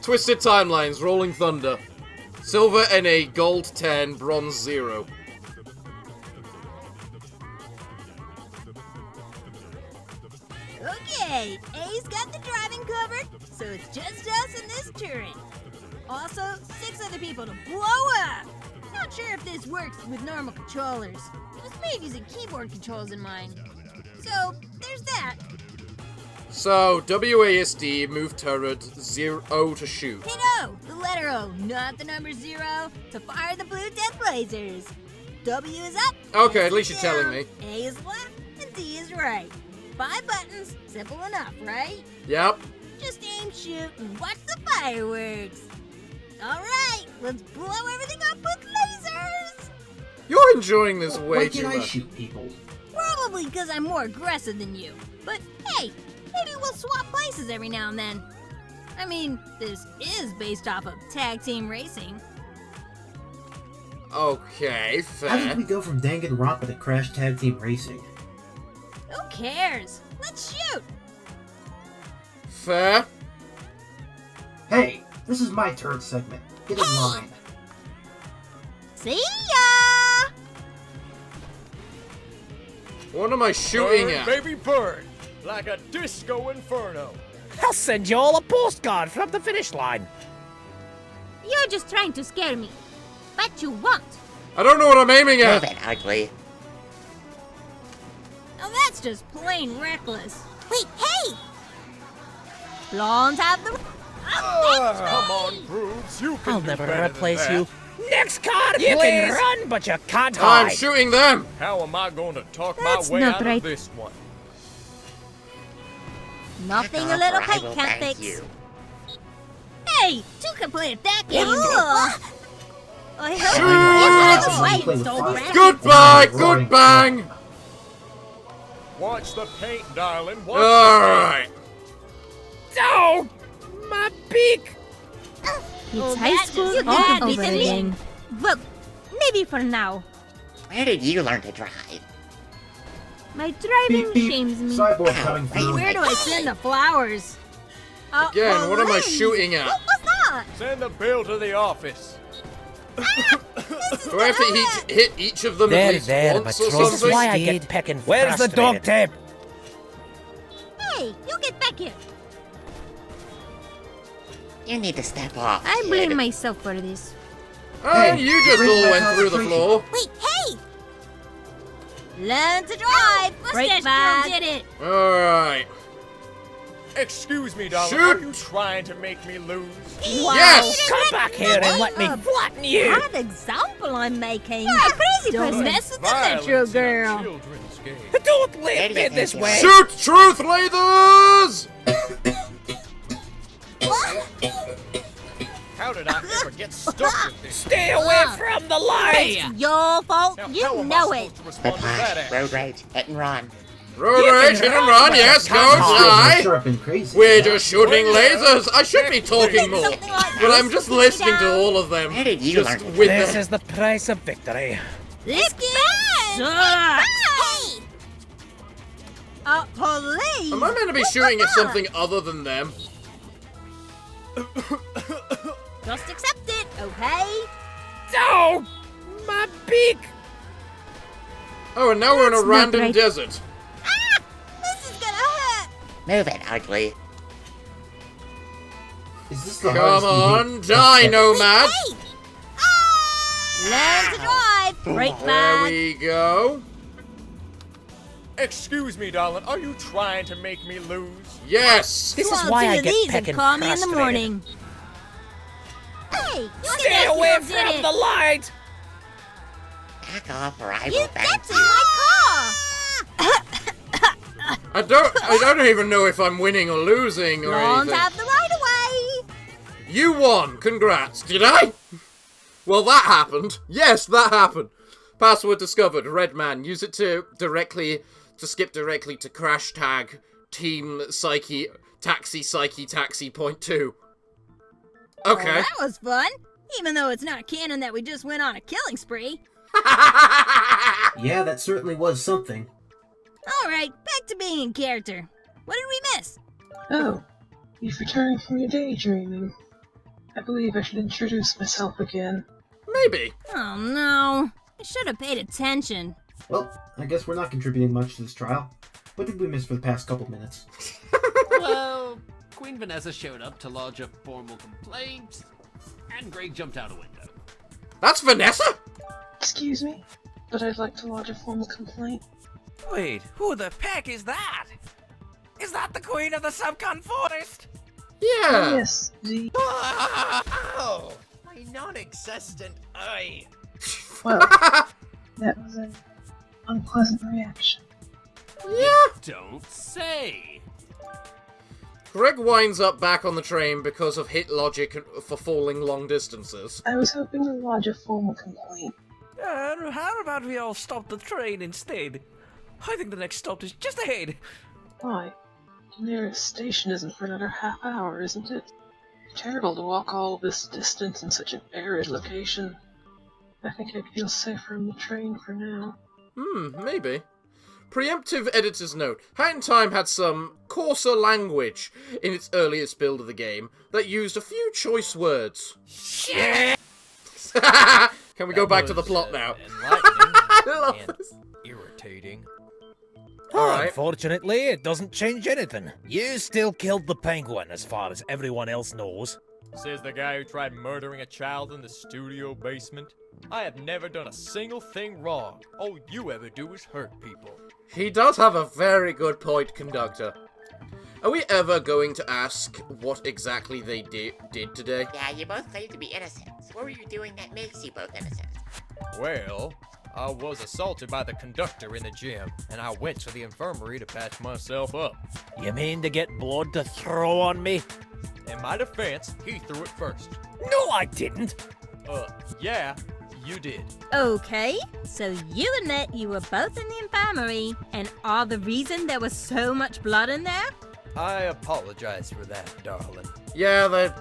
Twisted Timelines, Rolling Thunder. Silver NA, Gold 10, Bronze 0. Okay, A's got the driving covered, so it's just us in this turret. Also, 6 other people to blow up. Not sure if this works with normal controllers. I was maybe using keyboard controls in mine. So, there's that. So, WASD, move turret, 0 to shoot. Hit O, the letter O, not the number 0, to fire the blue death lasers. W is up. Okay, S at least is you're telling down, me. A is left, and D is right. 5 buttons, simple enough, right? Yep. Just aim, shoot, and watch the fireworks. Alright, let's blow everything up with lasers! You're enjoying this way Why too can't I much. shoot people? Probably because I'm more aggressive than you. But hey, maybe we'll swap places every now and then. I mean, this is based off of tag team racing. Okay, How did fair. we go from Danganronpa to Crash Tag Team Racing? Who cares? Let's shoot! Fair. Hey, this is my turret segment. Get in line. See ya! What am I shooting Burn, at? baby, burn! Like a disco inferno. I'll send you all a postcard from the finish line. You're just trying to scare me. But you won't. I don't know what I'm aiming Move at. it, ugly. Now that's just plain reckless. Wait, hey! Blondes have the... Come on, Grooves, you can I'll do never better than replace that. you. Next card, you please. can run, but you can't I'm hide. shooting them. How am I going to talk That's my way not out right. of this one? Nothing a Back little off or I paint will can't bang fix. you. Hey, two can play at that game. I Shoot! hope you don't Goodbye, good bang! Watch the paint, darling. Watch Alright. Oh, my beak! It's high school all over again. Well, maybe for now. Where did you learn to drive? My driving Beep, beep. shames me. Cyborg coming through. Where do I send the flowers? Again, what am I police! shooting at? What was that? Send the bill to the office. Do I have to hit each of them at least once or This is something? why I get pecking. Where's the dog tape? Hey, you get back here. You need to step off. I kid. blame myself for this. Oh, you just bring all my went through the concentration. floor. Wait, hey! Learn to drive. Brake pad. did it. Alright. Excuse me, darling. Shoot. Are you trying to make me lose? Yes! Come back here and let me flatten you! What example I'm making? You're a crazy Don't person. mess with the Violence metro in a girl. children's game. Don't Where leave do me you this think way! Shoot, truth leaders! How did I ever get stuck with this? Stay away from the light! It's your fault. Now, how You am know I it. supposed to respond to that Whiplash, action? road rage, hit and run. Road You can rage, hit and run, run, but yes, come don't on. die! Sharp and crazy. We're just shooting Well, lasers! I should be talking more! Something like But this. I'm just listening to all of them. Where did you Just learn to with This them. is the price of victory. This game sucks. Hey! Police. Am I meant to be shooting at something other than them? Just accept it, okay? Oh, my beak! Oh, and now we're in a That's not random right. desert. Ah! This is gonna hurt. Move it, ugly. Is this the Come hardest on, you hit? die, nomad! Hey! Learn to drive. Brake There pad. we go. Excuse me, darling. Are you trying to make me lose? Yes! This is Well, why two I of get these pecking and call me in the frustrated. morning. Hey, you Stay get away that, you from did the it. light! Back off or I You will bang get to you. my car. I don't even know if I'm winning or losing or Lawns anything. have the right of way. You won! Congrats! Did I? Well, that happened. Yes, that happened. Password discovered. Red man. Use it to skip directly to crash tag team psyche taxi point 2. Okay. Well, that was fun. Even though it's not canon that we just went on a killing spree. Yeah, that certainly was something. Alright, back to being in character. What did we miss? Oh, you've returned from your daydreaming. I believe I should introduce myself again. Maybe. Oh no. I should have paid attention. Well, I guess we're not contributing much to this trial. What did we miss for the past couple minutes? Well, Queen Vanessa showed up to lodge a formal complaint, and Greg jumped out a window. That's Vanessa? Excuse me, but I'd like to lodge a formal complaint. Wait, who the peck is that? Is that the queen of the Subcon Forest? Yeah. Yes, the... Oh, my non-existent eye. Well, that was an unpleasant reaction. Yeah. Don't say. Greg winds up back on the train because of hit logic for falling long distances. I was hoping to lodge a formal complaint. How about we all stop the train instead? I think the next stop is just ahead. Why? The nearest station isn't for another half hour, isn't it? Terrible to walk all this distance in such an arid location. I think I'd feel safer on the train for now. Maybe. Preemptive editor's note. Hat in Time had some coarser language in its earliest build of the game that used a few choice words. Shit! Can we go back to the plot now? I love and this. irritating. Alright. Unfortunately, it doesn't change anything. You still killed the penguin, as far as everyone else knows. Says the guy who tried murdering a child in the studio basement. I have never done a single thing wrong. All you ever do is hurt people. He does have a very good point, Conductor. Are we ever going to ask what exactly they did today? Yeah, you both claim to be innocent. What were you doing that makes you both innocent? Well, I was assaulted by the conductor in the gym, and I went to the infirmary to patch myself up. You mean to get blood to throw on me? In my defense, he threw it first. No, I didn't. Yeah, you did. Okay, so you admit you were both in the infirmary and are the reason there was so much blood in there? I apologize for that, darling. Yeah,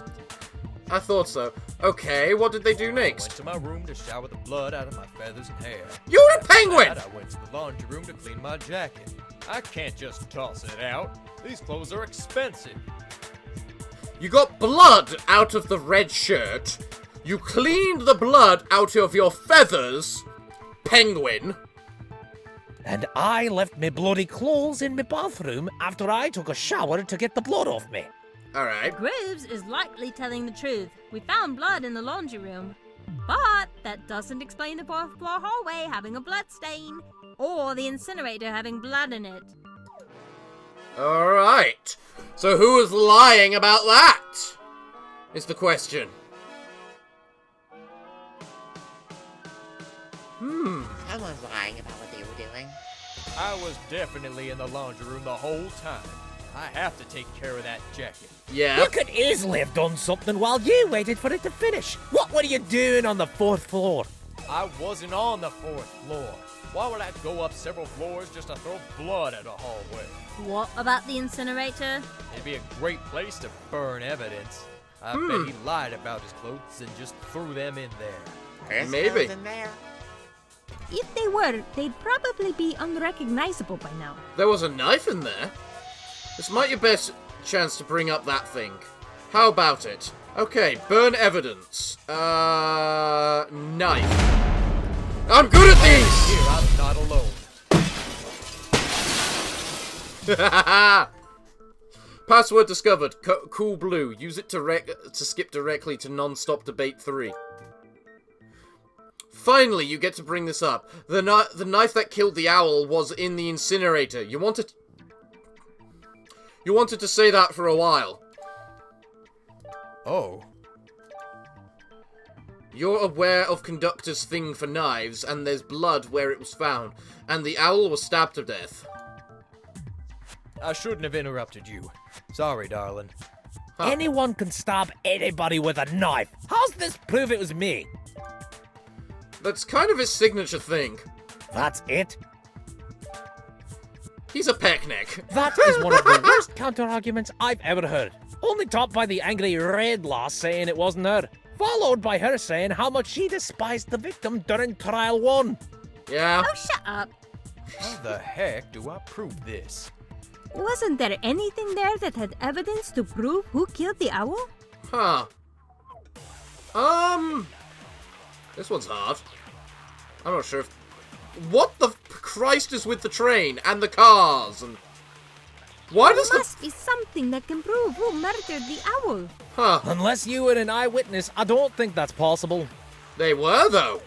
I thought so. Okay, what did they do I next? went to my room to shower the blood out of my feathers and hair. You're a penguin! After that, I went to the laundry room to clean my jacket. I can't just toss it out. These clothes are expensive. You got blood out of the red shirt. You cleaned the blood out of your feathers, penguin. And I left me bloody clothes in my bathroom after I took a shower to get the blood off me. Alright. Groves is likely telling the truth. We found blood in the laundry room. But that doesn't explain the 4th floor hallway having a blood stain, or the incinerator having blood in it. Alright. So who is lying about that? Is the question. Someone's lying about what they were doing. I was definitely in the laundry room the whole time. I have to take care of that jacket. Yeah. You could easily have done something while you waited for it to finish. What were you doing on the 4th floor? I wasn't on the 4th floor. Why would I go up several floors just to throw blood at a hallway? What about the incinerator? It'd be a great place to burn evidence. I bet he lied about his clothes and just threw them in there. There's Maybe. clothes in there. If they were, they'd probably be unrecognizable by now. There was a knife in there. This might be your best chance to bring up that thing. How about it? Okay, burn evidence. Knife. I'm good at these! Here, I'm not alone. Password discovered. Cool blue. Use it to skip directly to non-stop debate 3. Finally, you get to bring this up. The knife that killed the owl was in the incinerator. You wanted to say that for a while. Oh. You're aware of Conductor's thing for knives, and there's blood where it was found, and the owl was stabbed to death. I shouldn't have interrupted you. Sorry, darling. Huh. Anyone can stab anybody with a knife. How's this prove it was me? That's kind of his signature thing. That's it? He's a peckneck. That is one of the worst counter-arguments I've ever heard. Only topped by the angry red lass saying it wasn't her. Followed by her saying how much she despised the victim during trial 1. Yeah. Oh, shut up. How the heck do I prove this? Wasn't there anything there that had evidence to prove who killed the owl? Huh. This one's hard. I'm not sure if... What the Christ is with the train and the cars and... Why does There must be something that can prove who murdered the owl. Huh. Unless you were an eyewitness, I don't think that's possible. They were, though.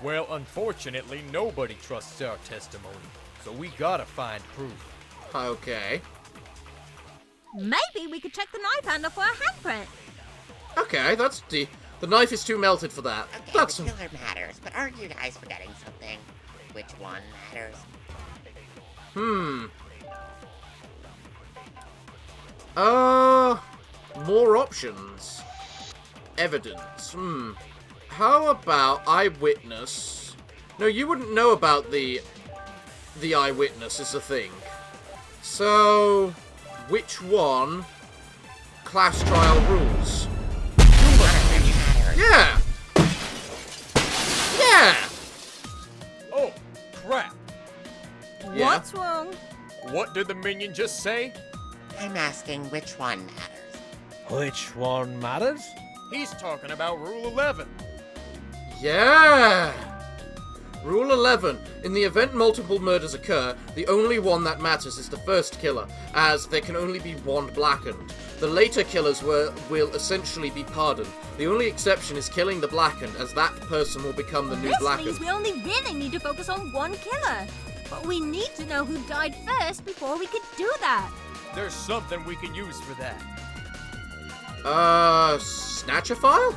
Well, unfortunately, nobody trusts our testimony, so we gotta find proof. Okay. Maybe we could check the knife handle for a handprint. Okay, that's the knife is too melted for that. Okay, That's the killer matters, but aren't you guys forgetting something? Which one matters? More options. Evidence. How about eyewitness? No, you wouldn't know about the eyewitness is the thing. So, which one? Class trial rules. Yeah! Yeah! Oh, crap! Yeah. What's wrong? What did the minion just say? I'm asking which one matters. Which one matters? He's talking about Rule 11. Yeah! Rule 11. In the event multiple murders occur, the only one that matters is the first killer, as there can only be one blackened. The later killers will essentially be pardoned. The only exception is killing the blackened, as that person will become the new This blackened. means we only really need to focus on one killer. But we need to know who died first before we could do that. There's something we can use for that. Snatcher file?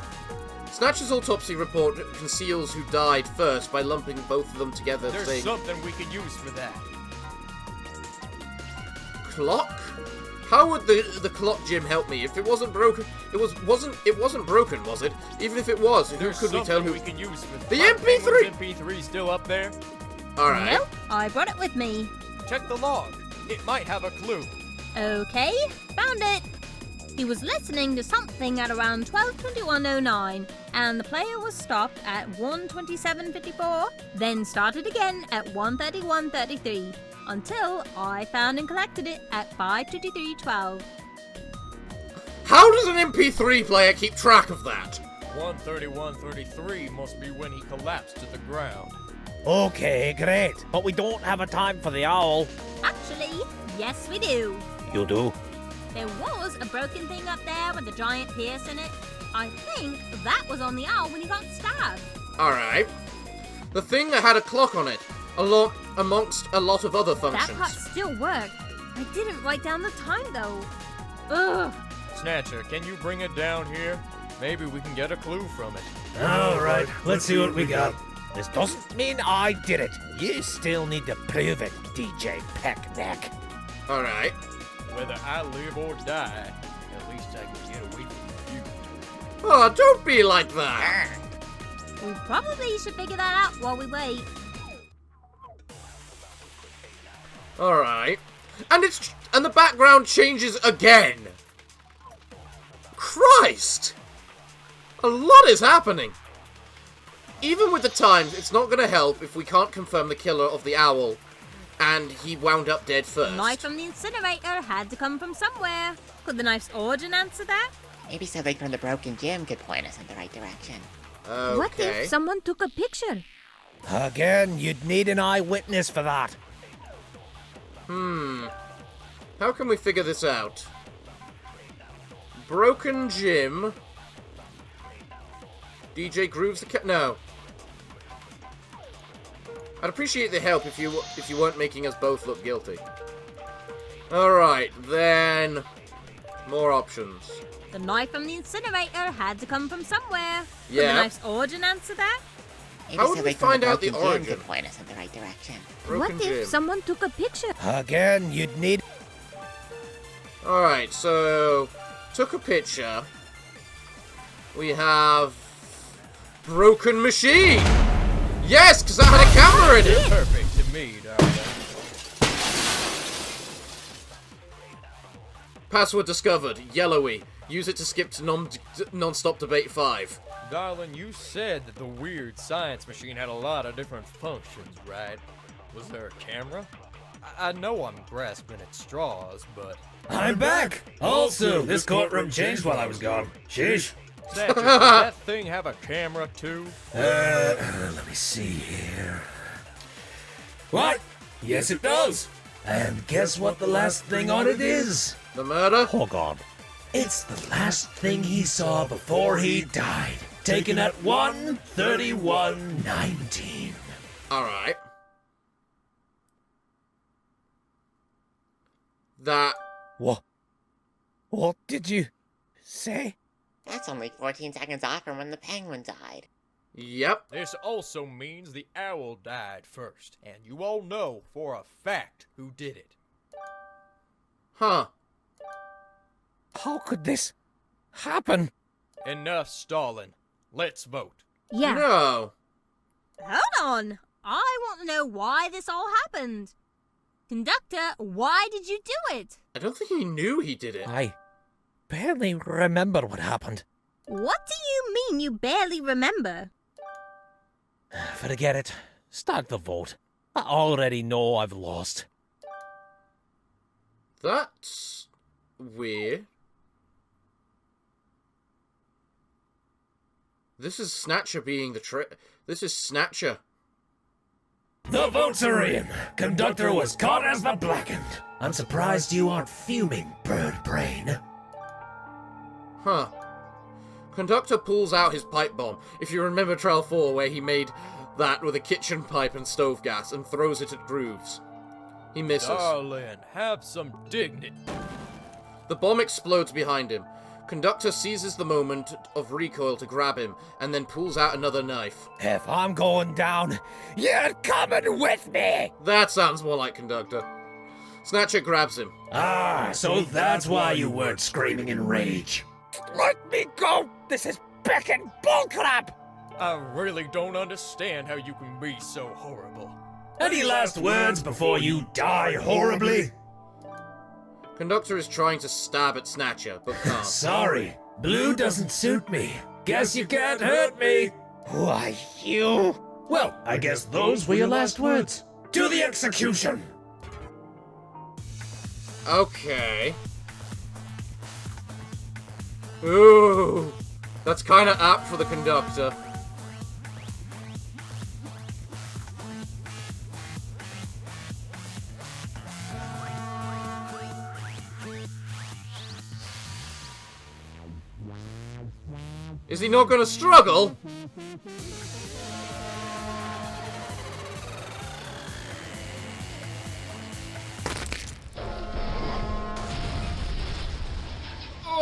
Snatcher's autopsy report conceals who died first by lumping both of them together. There's saying, something we can use for that. Clock? How would the clock gym help me? If it wasn't broken, it wasn't broken, was it? Even if it was, who could we tell who? We can use for the MP3. MP3 still up there? All right. Nope, I brought it with me. Check the log. It might have a clue. Okay, found it. He was listening to something at around 12:21:09, and the player was stopped at 1:27:54, then started again at 1:31:33, until I found and collected it at 5:23:12. How does an MP3 player keep track of that? 1:31:33 must be when he collapsed to the ground. Okay, great. But we don't have a time for the owl. Actually, yes we do. You do? There was a broken thing up there with a giant pierce in it. I think that was on the owl when he got stabbed. Alright. The thing that had a clock on it, amongst a lot of other functions. That part still worked. I didn't write down the time though. Ugh. Snatcher, can you bring it down here? Maybe we can get a clue from it. Alright, let's see what we got. This doesn't mean I did it. You still need to prove it, DJ Peckneck. Alright. Whether I live or die, at least I can get away from you. Oh, don't be like that. We probably should figure that out while we wait. Alright. And the background changes again. Christ! A lot is happening. Even with the times, it's not going to help if we can't confirm the killer of the owl, and he wound up dead first. The knife from the incinerator had to come from somewhere. Could the knife's origin answer that? Maybe something from the broken gym could point us in the right direction. Okay. What if someone took a picture? Again, you'd need an eyewitness for that. How can we figure this out? Broken gym. DJ Grooves the no. I'd appreciate the help if you weren't making us both look guilty. Alright, then more options. The knife from the incinerator had to come from somewhere. Could Yeah. the knife's origin answer that? Maybe How would something we from find the out the broken gym origin? could point us in the right direction. Broken What if gym. someone took a picture? Again, you'd need... Alright, so took a picture. We have broken machine. Yes, because I had a camera in it. Perfect to me, darling. Password discovered. Yellowy. Use it to skip to non-stop debate 5. Darling, you said that the weird science machine had a lot of different functions, right? Was there a camera? I know I'm grasping at straws, but... I'm back! Also, this courtroom changed while I was gone. Sheesh. Snatcher, does that thing have a camera too? Let me see here. What? Yes, it does. And guess what the last thing on it is? The murder? Hold on. It's the last thing he saw before he died. Taken at 1:31:19. Alright. That... What did you say? That's only 14 seconds off from when the penguin died. Yep. This also means the owl died first, and you all know for a fact who did it. Huh. How could this happen? Enough stalling. Let's vote. Yeah. No. Hold on. I want to know why this all happened. Conductor, why did you do it? I don't think he knew he did it. I barely remember what happened. What do you mean you barely remember? Forget it. Start the vote. I already know I've lost. That's... weird. This is Snatcher being the This is Snatcher. The votes are in. Conductor was caught as the blackened. I'm surprised you aren't fuming, bird brain. Huh. Conductor pulls out his pipe bomb. If you remember Trial 4, where he made that with a kitchen pipe and stove gas and throws it at Grooves. He misses. Darling, have some dignity. The bomb explodes behind him. Conductor seizes the moment of recoil to grab him, and then pulls out another knife. If I'm going down, you're coming with me! That sounds more like Conductor. Snatcher grabs him. Ah, so that's why you weren't screaming in rage. Let me go! This is picking bullcrap! I really don't understand how you can be so horrible. Any last words before you die horribly? Conductor is trying to stab at Snatcher, but can't. Sorry, blue doesn't suit me. Guess you can't hurt me. Why, you... Well, I guess those were your last words. To the execution! Okay. Ooh, that's kind of apt for the Conductor. Is he not gonna struggle?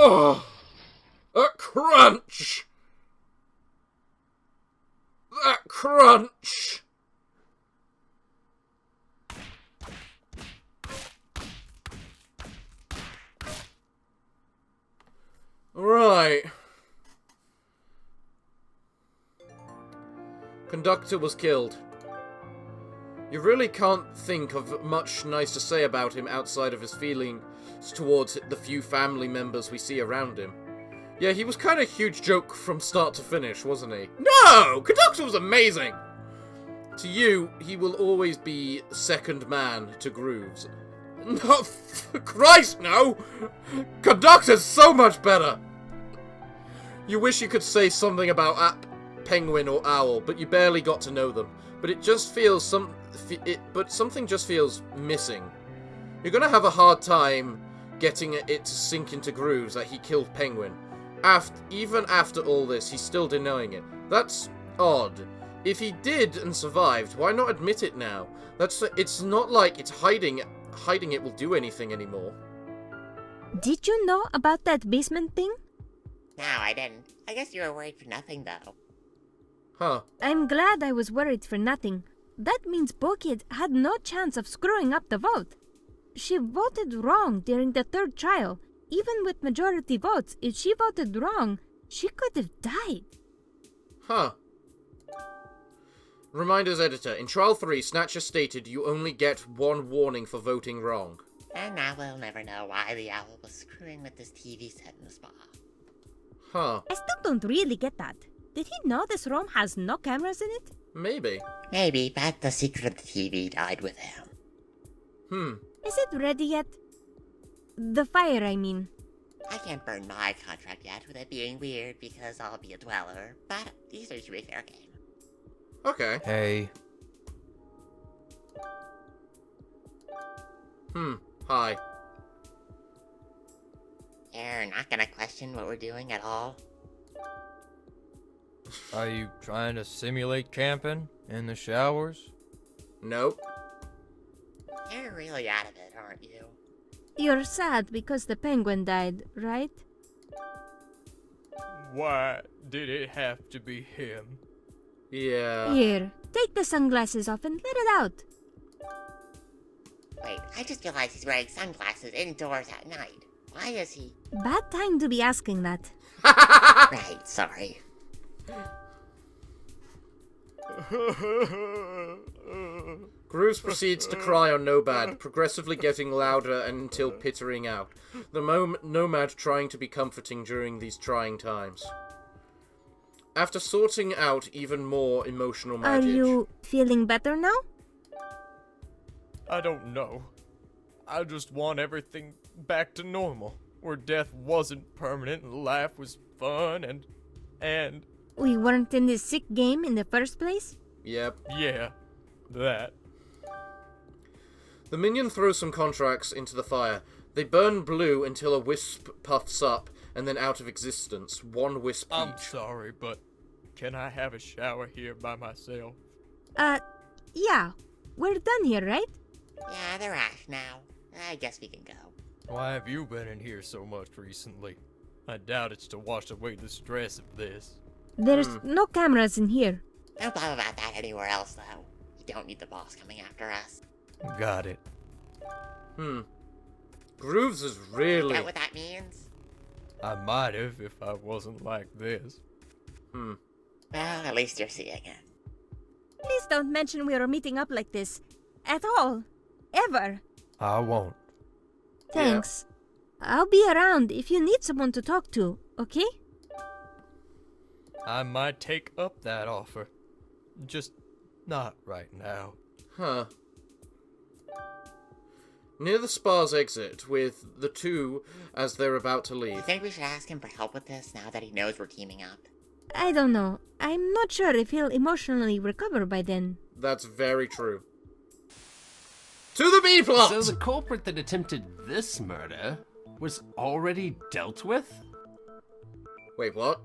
Oh, that crunch! That crunch! Right. Conductor was killed. You really can't think of much nice to say about him outside of his feelings towards the few family members we see around him. Yeah, he was kind of a huge joke from start to finish, wasn't he? No! Conductor was amazing! To you, he will always be second man to Grooves. No, Christ, no! Conductor's so much better! You wish you could say something about Penguin or Owl, but you barely got to know them. But it just feels something just feels missing. You're gonna have a hard time getting it to sink into Grooves that he killed Penguin. Even after all this, he's still denying it. That's odd. If he did and survived, why not admit it now? It's not like it's hiding it will do anything anymore. Did you know about that basement thing? No, I didn't. I guess you were worried for nothing, though. Huh. I'm glad I was worried for nothing. That means Bokid had no chance of screwing up the vote. She voted wrong during the third trial. Even with majority votes, if she voted wrong, she could have died. Huh. Reminders editor. In Trial 3, Snatcher stated you only get one warning for voting wrong. And now we'll never know why the owl was screwing with this TV set in the spa. Huh. I still don't really get that. Did he know this room has no cameras in it? Maybe. Maybe, but the secret of the TV died with him. Is it ready yet? The fire, I mean. I can't burn my contract yet with it being weird because I'll be a dweller, but these are to be fair game. Okay. Hey. Hi. You're not gonna question what we're doing at all? Are you trying to simulate camping in the showers? Nope. You're really out of it, aren't you? You're sad because the penguin died, right? Why did it have to be him? Yeah. Here, take the sunglasses off and let it out. Wait, I just realized he's wearing sunglasses indoors at night. Why is he? Bad time to be asking that. Right, sorry. Grooves proceeds to cry on Nomad, progressively getting louder until pittering out. The Nomad trying to be comforting during these trying times. After sorting out even more emotional magic... Are you feeling better now? I don't know. I just want everything back to normal, where death wasn't permanent and life was fun and... We weren't in this sick game in the first place? Yep. Yeah, that. The minion throws some contracts into the fire. They burn blue until a wisp puffs up and then out of existence. One wisp I'm each. sorry, but can I have a shower here by myself? Yeah. We're done here, right? Yeah, they're off now. I guess we can go. Why have you been in here so much recently? I doubt it's to wash away the stress of this. There's no cameras in here. No bother about that anywhere else, though. You don't need the boss coming after us. Got it. Grooves is really... Is that what that means? I might have if I wasn't like this. Well, at least you're seeing it. Please don't mention we are meeting up like this. At all. Ever. I won't. Thanks. I'll be around if you need someone to talk to, okay? I might take up that offer. Just not right now. Huh. Near the spa's exit, with the two as they're about to You leave. think we should ask him for help with this now that he knows we're teaming up? I don't know. I'm not sure if he'll emotionally recover by then. That's very true. To the B plot! So the culprit that attempted this murder was already dealt with? Wait, what?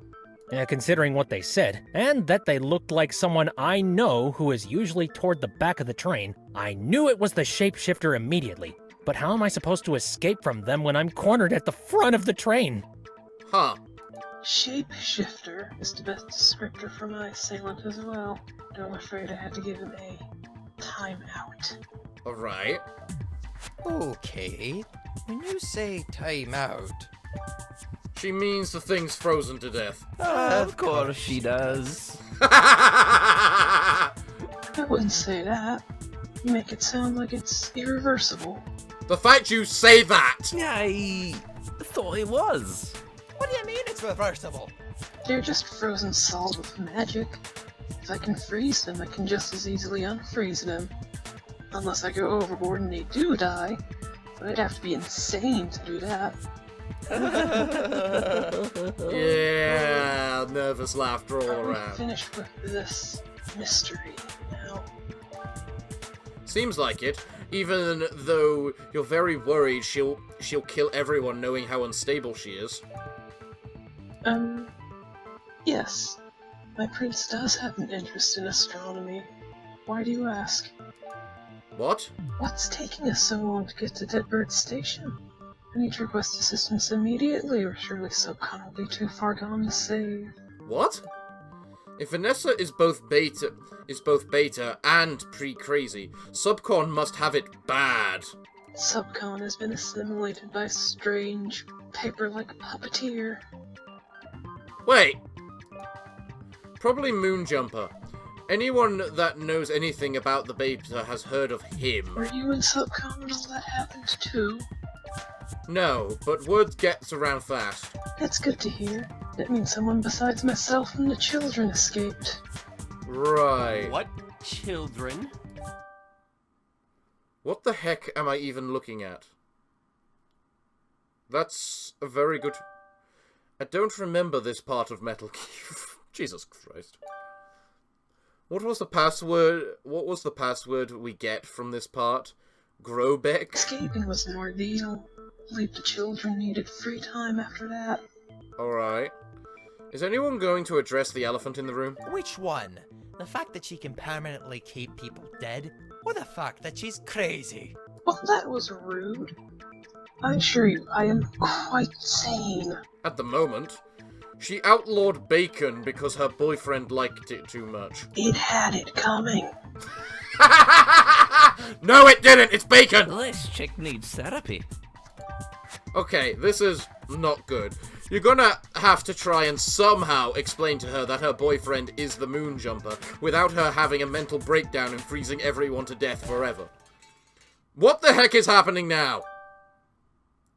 Considering what they said, and that they looked like someone I know who is usually toward the back of the train, I knew it was the shapeshifter immediately. But how am I supposed to escape from them when I'm cornered at the front of the train? Huh. Shapeshifter is the best descriptor for my assailant as well, though I'm afraid I had to give him a timeout. Alright. Okay. When you say time out... She means the thing's frozen to death. Of course she does. I wouldn't say that. You make it sound like it's irreversible. The fact you say that! I thought it was. What do you mean it's reversible? They're just frozen solid with magic. If I can freeze them, I can just as easily unfreeze them. Unless I go overboard and they do die. But I'd have to be insane to do that. Yeah, nervous laughter all Are we around. finished with this mystery now? Seems like it, even though you're very worried she'll kill everyone knowing how unstable she is. Yes. My prince does have an interest in astronomy. Why do you ask? What? What's taking us so long to get to Deadbird Station? I need to request assistance immediately, or surely Subcon will be too far gone to save. What? If Vanessa is both beta and pre-crazy, Subcon must have it bad. Subcon has been assimilated by a strange, paper-like puppeteer. Wait. Probably Moonjumper. Anyone that knows anything about the beta has heard of him. Were you in Subcon when all that happened too? No, but word gets around fast. That's good to hear. That means someone besides myself and the children escaped. Right. What children? What the heck am I even looking at? That's a very good... I don't remember this part of Metal Gear. Jesus Christ. What was the password we get from this part? Grobeck? Escaping was an ordeal. I believe the children needed free time after that. Alright. Is anyone going to address the elephant in the room? Which one? The fact that she can permanently keep people dead? Or the fact that she's crazy? Well, that was rude. I assure you, I am quite sane. At the moment. She outlawed bacon because her boyfriend liked it too much. It had it coming. No, it didn't! It's bacon! This chick needs therapy. Okay, this is not good. You're gonna have to try and somehow explain to her that her boyfriend is the Moonjumper without her having a mental breakdown and freezing everyone to death forever. What the heck is happening now?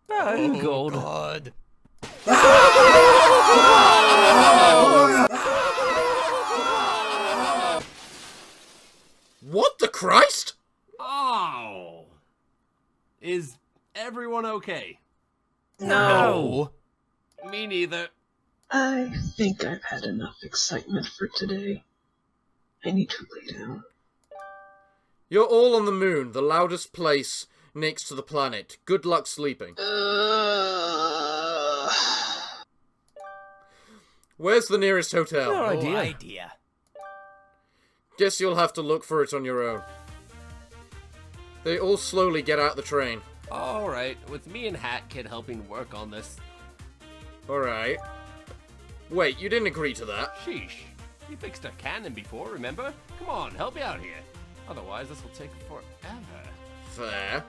Oh, gold. God. What the Christ? Oh. Is everyone okay? No. Me neither. I think I've had enough excitement for today. I need to lay down. You're all on the moon, the loudest place next to the planet. Good luck sleeping. Where's the nearest hotel? No idea. Guess you'll have to look for it on your own. They all slowly get out the train. Alright, with me and Hat Kid helping work on this. Alright. Wait, you didn't agree to that. Sheesh. You fixed a cannon before, remember? Come on, help me out here. Otherwise, this will take forever. Fair.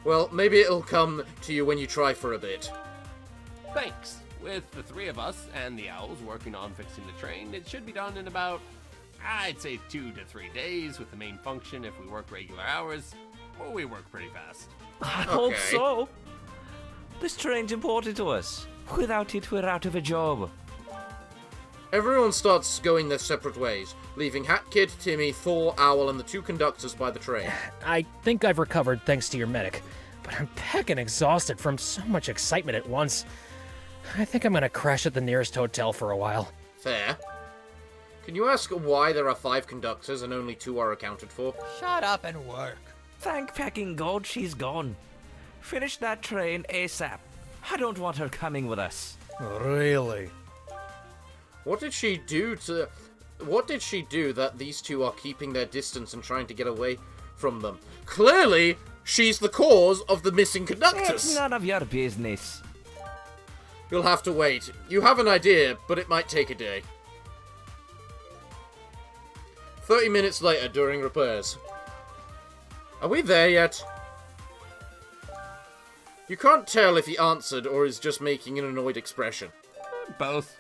Well, maybe it'll come to you when you try for a bit. Thanks. With the three of us and the owls working on fixing the train, it should be done in about, I'd say 2 to 3 days, with the main function if we work regular hours. Well, we work pretty fast. I hope so. This train's important to us. Without it, we're out of a job. Everyone starts going their separate ways, leaving Hat Kid, Timmy, Thor, Owl, and the 2 conductors by the train. I think I've recovered thanks to your medic, but I'm pecking exhausted from so much excitement at once. I think I'm gonna crash at the nearest hotel for a while. Fair. Can you ask why there are 5 conductors and only 2 are accounted for? Shut up and work. Thank pecking God she's gone. Finish that train ASAP. I don't want her coming with us. Really? What did she do that these 2 are keeping their distance and trying to get away from them? Clearly, she's the cause of the missing conductors. It's none of your business. You'll have to wait. You have an idea, but it might take a day. 30 minutes later, during repairs. Are we there yet? You can't tell if he answered or is just making an annoyed expression. Both.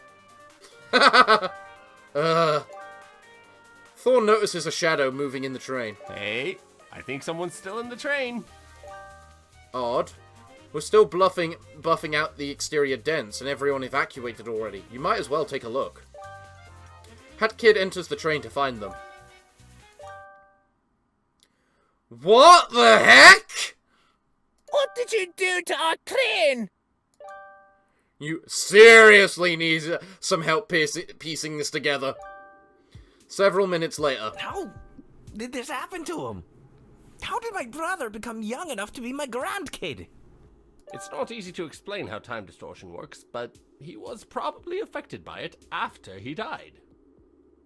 Thor notices a shadow moving in the train. Hey, I think someone's still in the train. Odd. We're still buffing out the exterior dents and everyone evacuated already. You might as well take a look. Hat Kid enters the train to find them. What the heck? What did you do to our train? You seriously need some help piecing this together. Several minutes later. How did this happen to him? How did my brother become young enough to be my grandkid? It's not easy to explain how time distortion works, but he was probably affected by it after he died.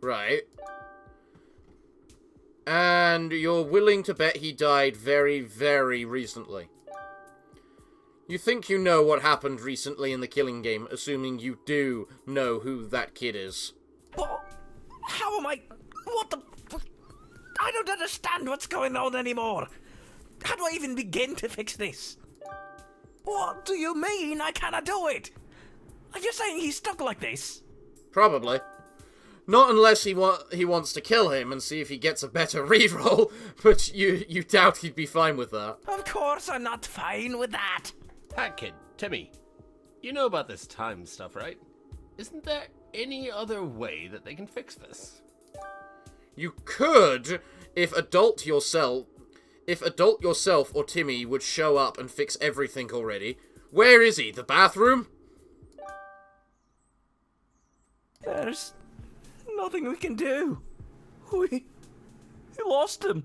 Right. And you're willing to bet he died very, very recently. You think you know what happened recently in the killing game, assuming you do know who that kid is. What? How am I... What the... I don't understand what's going on anymore. How do I even begin to fix this? What do you mean I cannot do it? Are you saying he's stuck like this? Probably. Not unless he wants to kill him and see if he gets a better reroll, but you doubt he'd be fine with that. Of course I'm not fine with that. Hat Kid, Timmy, you know about this time stuff, right? Isn't there any other way that they can fix this? You could, if adult yourself or Timmy would show up and fix everything already. Where is he? The bathroom? There's nothing we can do. We lost him.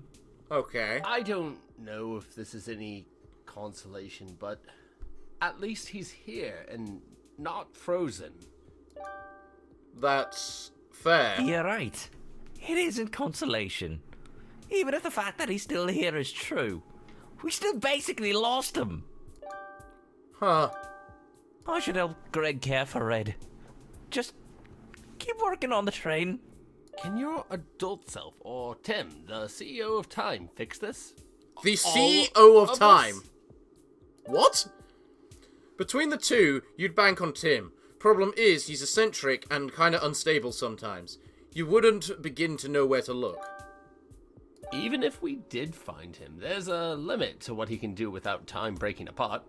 Okay. I don't know if this is any consolation, but at least he's here and not frozen. That's fair. You're right. It isn't consolation. Even if the fact that he's still here is true, we still basically lost him. Huh. I should help Greg care for Red. Just keep working on the train. Can your adult self, or Tim, the CEO of Time, fix this? The CEO of Time? What? Between the two, you'd bank on Tim. Problem is, he's eccentric and kinda unstable sometimes. You wouldn't begin to know where to look. Even if we did find him, there's a limit to what he can do without time breaking apart.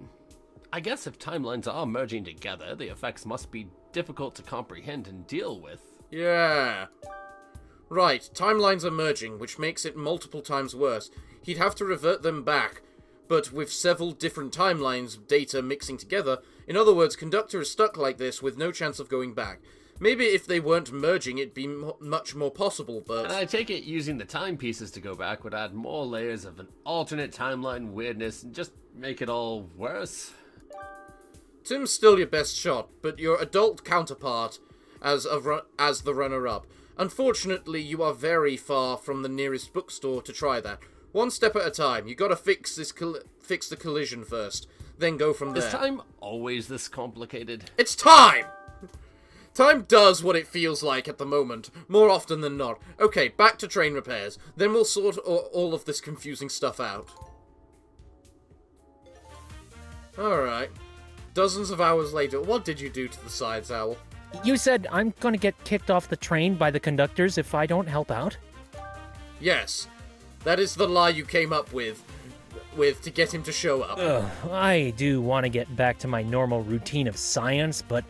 I guess if timelines are merging together, the effects must be difficult to comprehend and deal with. Yeah. Right, timelines are merging, which makes it multiple times worse. He'd have to revert them back, but with several different timelines data mixing together. In other words, Conductor is stuck like this with no chance of going back. Maybe if they weren't merging, it'd be much more possible, but... And I take it using the timepieces to go back would add more layers of an alternate timeline weirdness and just make it all worse. Tim's still your best shot, but your adult counterpart as the runner-up. Unfortunately, you are very far from the nearest bookstore to try that. One step at a time. You gotta fix the collision first. then go from there. Is time always this complicated? It's time! Time does what it feels like at the moment, more often than not. Okay, back to train repairs. Then we'll sort all of this confusing stuff out. Alright. Dozens of hours later, what did you do to the sides, Owl? You said I'm gonna get kicked off the train by the conductors if I don't help out? Yes. That is the lie you came up with to get him to show up. I do want to get back to my normal routine of science, but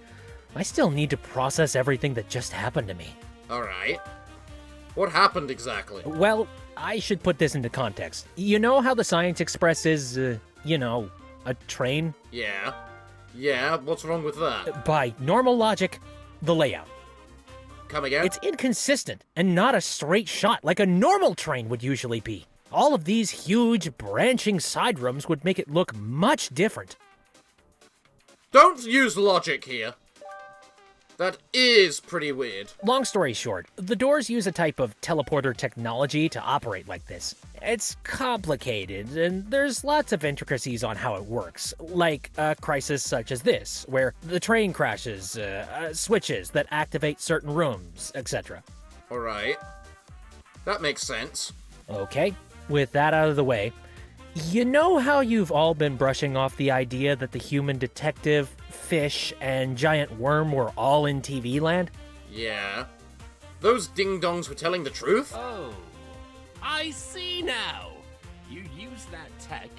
I still need to process everything that just happened to me. Alright. What happened exactly? Well, I should put this into context. You know how the Science Express is, a train? Yeah. Yeah, what's wrong with that? By normal logic, the layout. Come again? It's inconsistent and not a straight shot like a normal train would usually be. All of these huge, branching side rooms would make it look much different. Don't use logic here. That is pretty weird. Long story short, the doors use a type of teleporter technology to operate like this. It's complicated, and there's lots of intricacies on how it works, like a crisis such as this, where the train crashes, switches that activate certain rooms, etc. Alright. That makes sense. Okay, with that out of the way, you know how you've all been brushing off the idea that the human detective, fish, and giant worm were all in TV land? Yeah. Those ding-dongs were telling the truth? Oh, I see now. You use that tech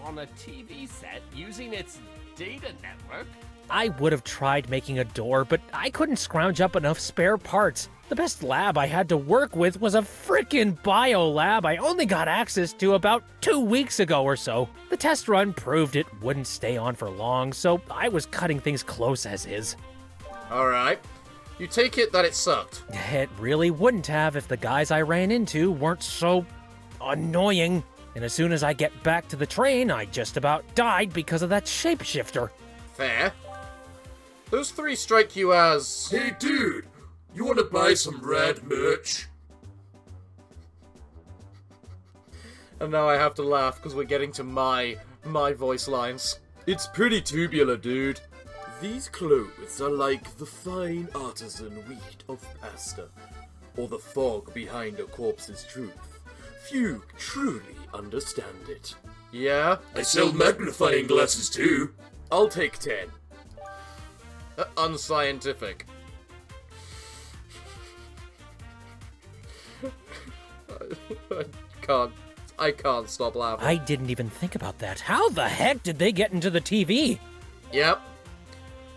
on a TV set using its data network? I would have tried making a door, but I couldn't scrounge up enough spare parts. The best lab I had to work with was a frickin' bio lab I only got access to about 2 weeks ago or so. The test run proved it wouldn't stay on for long, so I was cutting things close as is. Alright. You take it that it sucked. It really wouldn't have if the guys I ran into weren't so annoying. And as soon as I get back to the train, I just about died because of that shapeshifter. Fair. Those three strike you as... Hey dude, you wanna buy some rad merch? And now I have to laugh because we're getting to my voice lines. It's pretty tubular, dude. These clothes are like the fine artisan wheat of pasta, or the fog behind a corpse's truth. Few truly understand it. Yeah? I sell magnifying glasses too. I'll take 10. Unscientific. I can't stop laughing. I didn't even think about that. How the heck did they get into the TV? Yep.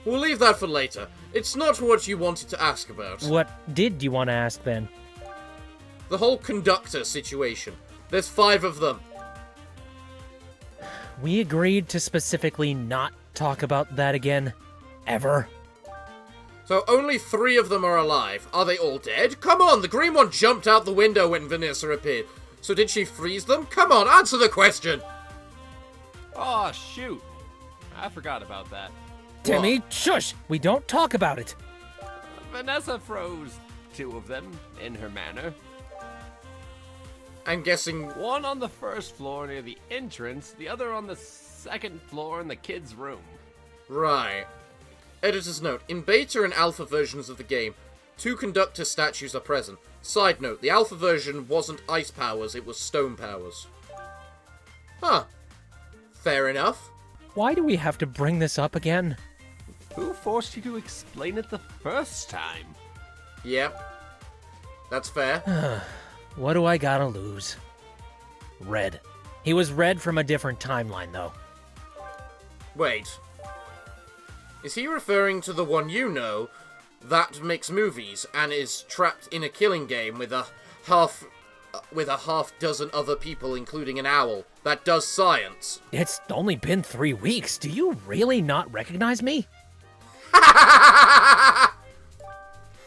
We'll leave that for later. It's not what you wanted to ask about. What did you want to ask then? The whole Conductor situation. There's 5 of them. We agreed to specifically not talk about that again. Ever. So only 3 of them are alive. Are they all dead? Come on, the green one jumped out the window when Vanessa appeared. So did she freeze them? Come on, answer the question! Oh, shoot. I forgot about that. Timmy, shush! We don't talk about it. Vanessa froze 2 of them in her manor. I'm guessing... One on the first floor near the entrance, the other on the second floor in the kids' room. Right. Editor's note, in beta and alpha versions of the game, 2 Conductor statues are present. Side note, the alpha version wasn't ice powers, it was stone powers. Huh. Fair enough. Why do we have to bring this up again? Who forced you to explain it the first time? Yep. That's fair. What do I gotta lose? Red. He was Red from a different timeline, though. Wait. Is he referring to the one you know that makes movies and is trapped in a killing game with a half dozen other people, including an owl, that does science? It's only been 3 weeks. Do you really not recognize me?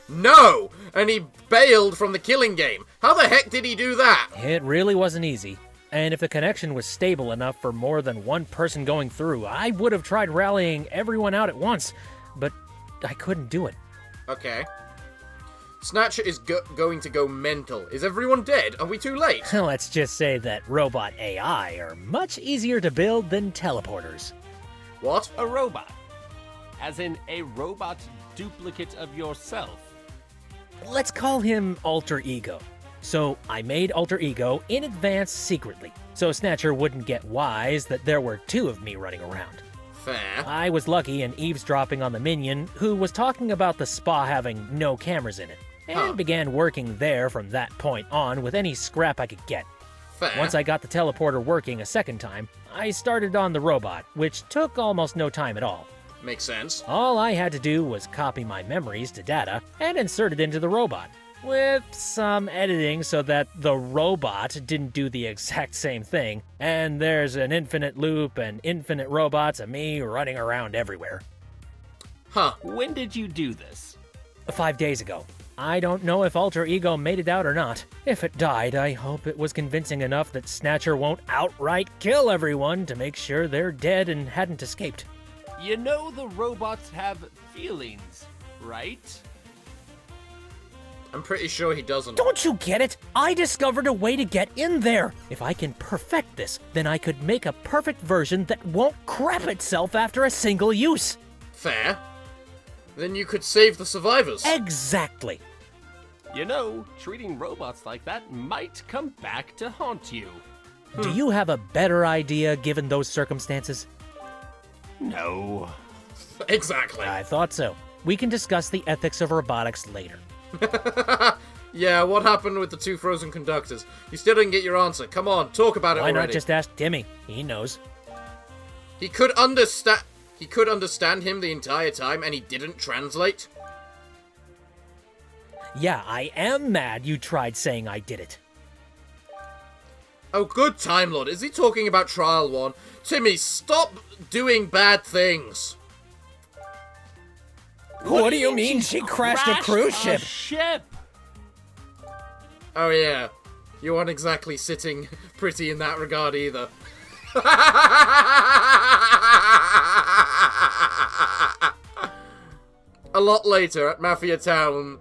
No! And he bailed from the killing game. How the heck did he do that? It really wasn't easy. And if the connection was stable enough for more than one person going through, I would have tried rallying everyone out at once, but I couldn't do it. Okay. Snatcher is going to go mental. Is everyone dead? Are we too late? Let's just say that robot AI are much easier to build than teleporters. What? A robot. As in a robot duplicate of yourself. Let's call him Alter Ego. So I made Alter Ego in advance secretly, so Snatcher wouldn't get wise that there were two of me running around. Fair. I was lucky in eavesdropping on the minion, who was talking about the spa having no cameras in it, and began working there from that point on with any scrap I could get. Fair. Once I got the teleporter working a second time, I started on the robot, which took almost no time at all. Makes sense. All I had to do was copy my memories to data and insert it into the robot, with some editing so that the robot didn't do the exact same thing, and there's an infinite loop and infinite robots of me running around everywhere. Huh. When did you do this? 5 days ago. I don't know if Alter Ego made it out or not. If it died, I hope it was convincing enough that Snatcher won't outright kill everyone to make sure they're dead and hadn't escaped. You know the robots have feelings, right? I'm pretty sure he doesn't. Don't you get it? I discovered a way to get in there. If I can perfect this, then I could make a perfect version that won't crap itself after a single use. Fair. Then you could save the survivors. Exactly. You know, treating robots like that might come back to haunt you. Do you have a better idea given those circumstances? No. Exactly. I thought so. We can discuss the ethics of robotics later. Yeah, what happened with the two frozen conductors? You still didn't get your answer. Come on, talk about it Why already. not just ask Timmy? He knows. He could understand him the entire time and he didn't translate? Yeah, I am mad you tried saying I did it. Oh, good time, Lord. Is he talking about Trial 1? Timmy, stop doing bad things. What do you mean she crashed a cruise ship? Oh, yeah. You aren't exactly sitting pretty in that regard either. A lot later at Mafia Town's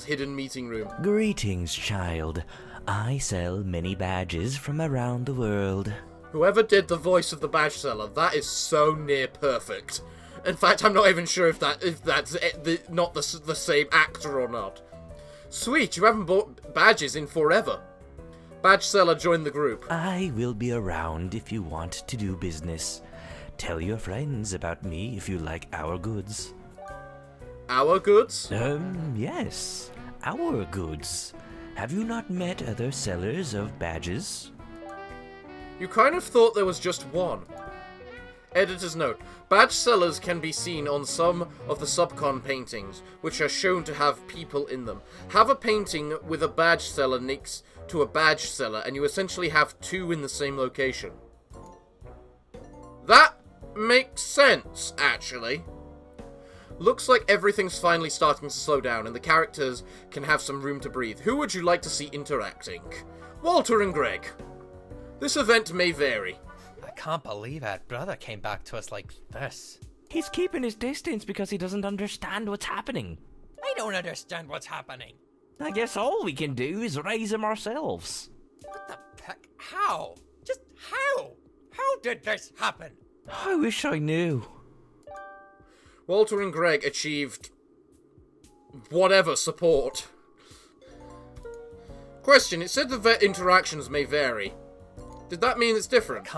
hidden meeting room. Greetings, child. I sell many badges from around the world. Whoever did the voice of the badge seller, that is so near perfect. In fact, I'm not even sure if that's not the same actor or not. Sweet, you haven't bought badges in forever. Badge seller joined the group. I will be around if you want to do business. Tell your friends about me if you like our goods. Our goods? Yes. Our goods. Have you not met other sellers of badges? You kind of thought there was just one. Editor's note. Badge sellers can be seen on some of the subcon paintings, which are shown to have people in them. Have a painting with a badge seller next to a badge seller, and you essentially have two in the same location. That makes sense, actually. Looks like everything's finally starting to slow down, and the characters can have some room to breathe. Who would you like to see interacting? Walter and Greg. This event may vary. I can't believe our brother came back to us like this. He's keeping his distance because he doesn't understand what's happening. I don't understand what's happening. I guess all we can do is raise him ourselves. What the heck? How? Just how? How did this happen? I wish I knew. Walter and Greg achieved whatever support. Question, it said the vet interactions may vary. Did that mean it's different?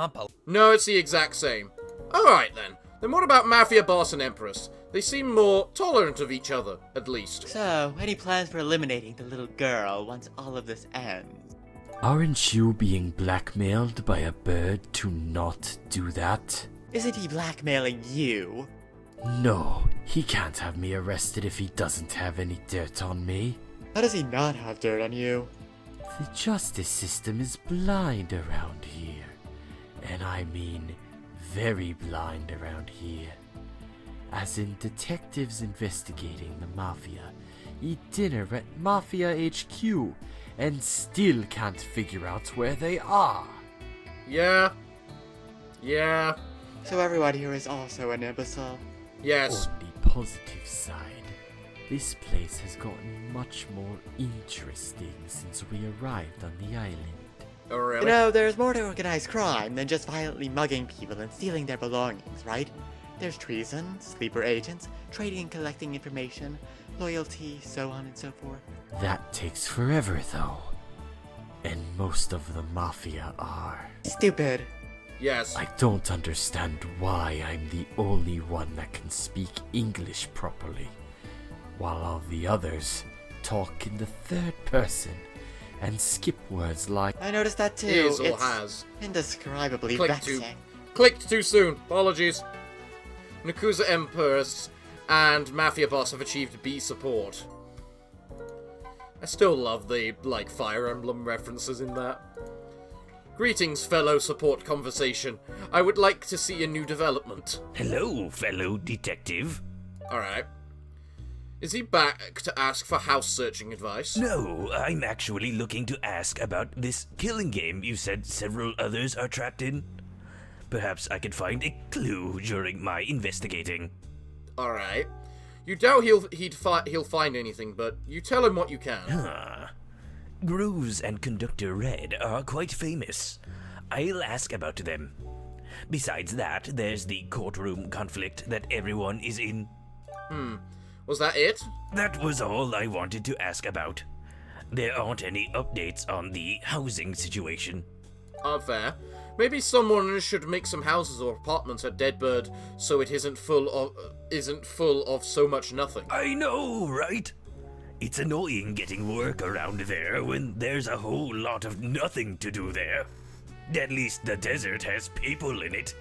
No, it's the exact same. Alright then. Then what about Mafia Boss and Empress? They seem more tolerant of each other, at least. So, any plans for eliminating the little girl once all of this ends? Aren't you being blackmailed by a bird to not do that? Isn't he blackmailing you? No, he can't have me arrested if he doesn't have any dirt on me. How does he not have dirt on you? The justice system is blind around here. And I mean very blind around here. As in detectives investigating the Mafia eat dinner at Mafia HQ and still can't figure out where they are. Yeah. So everyone here is also an imbecile? Yes. On the positive side, This place has gotten much more interesting since we arrived on the island. Oh, really? You know, there's more to organized crime than just violently mugging people and stealing their belongings, right? There's treason, sleeper agents, trading and collecting information, loyalty, so on and so forth. That takes forever, though. And most of the Mafia are... stupid. Yes. I don't understand why I'm the only one that can speak English properly, while all the others talk in the third person and skip words like... I noticed that too. Is or it's has. indescribably Clicked vexing. Clicked too soon. Apologies. Nakusa Empress and Mafia Boss have achieved B support. I still love the, like, Fire Emblem references in that. Greetings, fellow support conversation. I would like to see a new development. Hello, fellow detective. Alright. Is he back to ask for house searching advice? No, I'm actually looking to ask about this killing game you said several others are trapped in. Perhaps I could find a clue during my investigating. Alright. You doubt he'll find anything, but you tell him what you can. Grooves and Conductor Red are quite famous. I'll ask about them. Besides that, there's the courtroom conflict that everyone is in. Was that it? That was all I wanted to ask about. There aren't any updates on the housing situation. Fair. Maybe someone should make some houses or apartments at Deadbird so it isn't full of so much nothing. I know, right? It's annoying getting work around there when there's a whole lot of nothing to do there. At least the desert has people in it.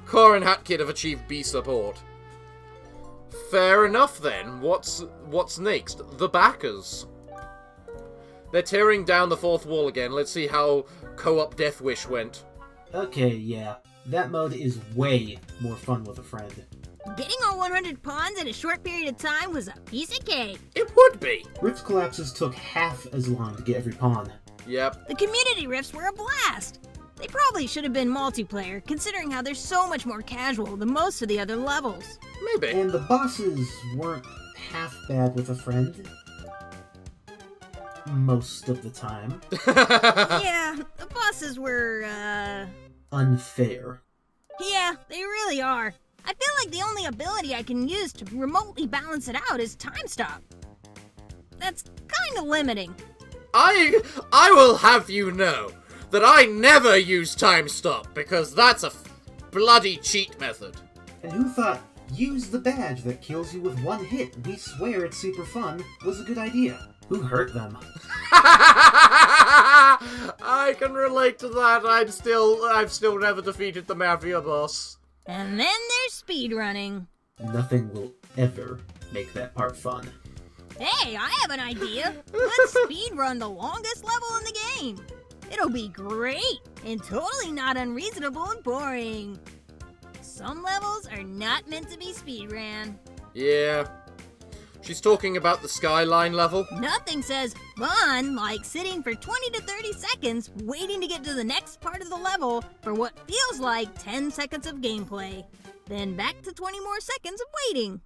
Car and Hat Kid have achieved B support. Fair enough then. What's next? The backers. They're tearing down the fourth wall again. Let's see how co-op Death Wish went. Okay, yeah. That mode is way more fun with a friend. Getting all 100 pawns in a short period of time was a piece of cake. It would be. Rift collapses took half as long to get every pawn. Yep. The community rifts were a blast. They probably should have been multiplayer, considering how they're so much more casual than most of the other levels. Maybe. And the bosses weren't half bad with a friend. Most of the time. Yeah, the bosses were, unfair. Yeah, they really are. I feel like the only ability I can use to remotely balance it out is Time Stop. That's kind of limiting. I will have you know that I never use Time Stop because that's a bloody cheat method. And who thought use the badge that kills you with one hit, we swear it's super fun, was a good idea? Who hurt them? I can relate to that. I've still never defeated the Mafia boss. And then there's speedrunning. Nothing will ever make that part fun. Hey, I have an idea. Let's speedrun the longest level in the game. It'll be great and totally not unreasonable and boring. Some levels are not meant to be speedrun. Yeah. She's talking about the Skyline level. Nothing says fun like sitting for 20 to 30 seconds waiting to get to the next part of the level for what feels like 10 seconds of gameplay. Then back to 20 more seconds of waiting.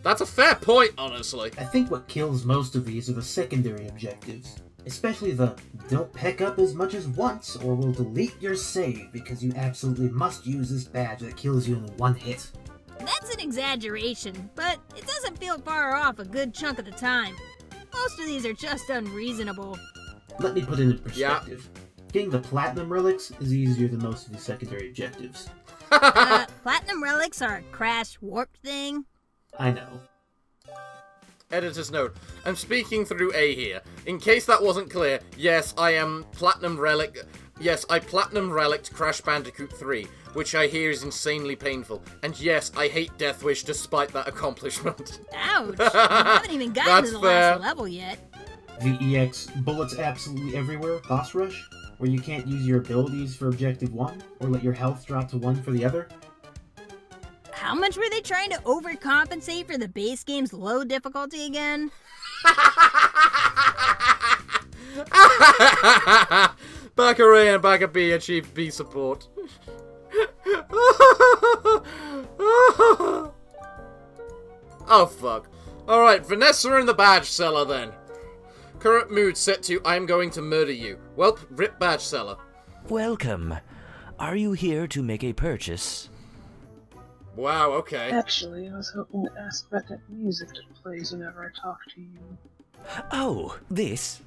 That's a fair point, honestly. I think what kills most of these are the secondary objectives. Especially the don't peck up as much as once or we'll delete your save because you absolutely must use this badge that kills you in one hit. That's an exaggeration, but it doesn't feel far off a good chunk of the time. Most of these are just unreasonable. Let me put it in perspective. Yeah. Getting the Platinum Relics is easier than most of the secondary objectives. Platinum Relics are a crash warped thing? I know. Editor's note. I'm speaking through A here. In case that wasn't clear, yes, I Platinum Relicked Crash Bandicoot 3, which I hear is insanely painful. And yes, I hate Death Wish despite that accomplishment. Ouch! You haven't even gotten to the last level yet. The EX Bullets Absolutely Everywhere boss rush, where you can't use your abilities for Objective 1, or let your health drop to 1 for the other. How much were they trying to overcompensate for the base game's low difficulty again? Backer A and Backer B achieved B support. Oh, fuck. Alright, Vanessa in the badge seller, then. Current mood set to, I am going to murder you. Welp, rip badge seller. Welcome. Are you here to make a purchase? Wow, okay. Actually, I was hoping to ask about that music that plays whenever I talk to you. Oh, this?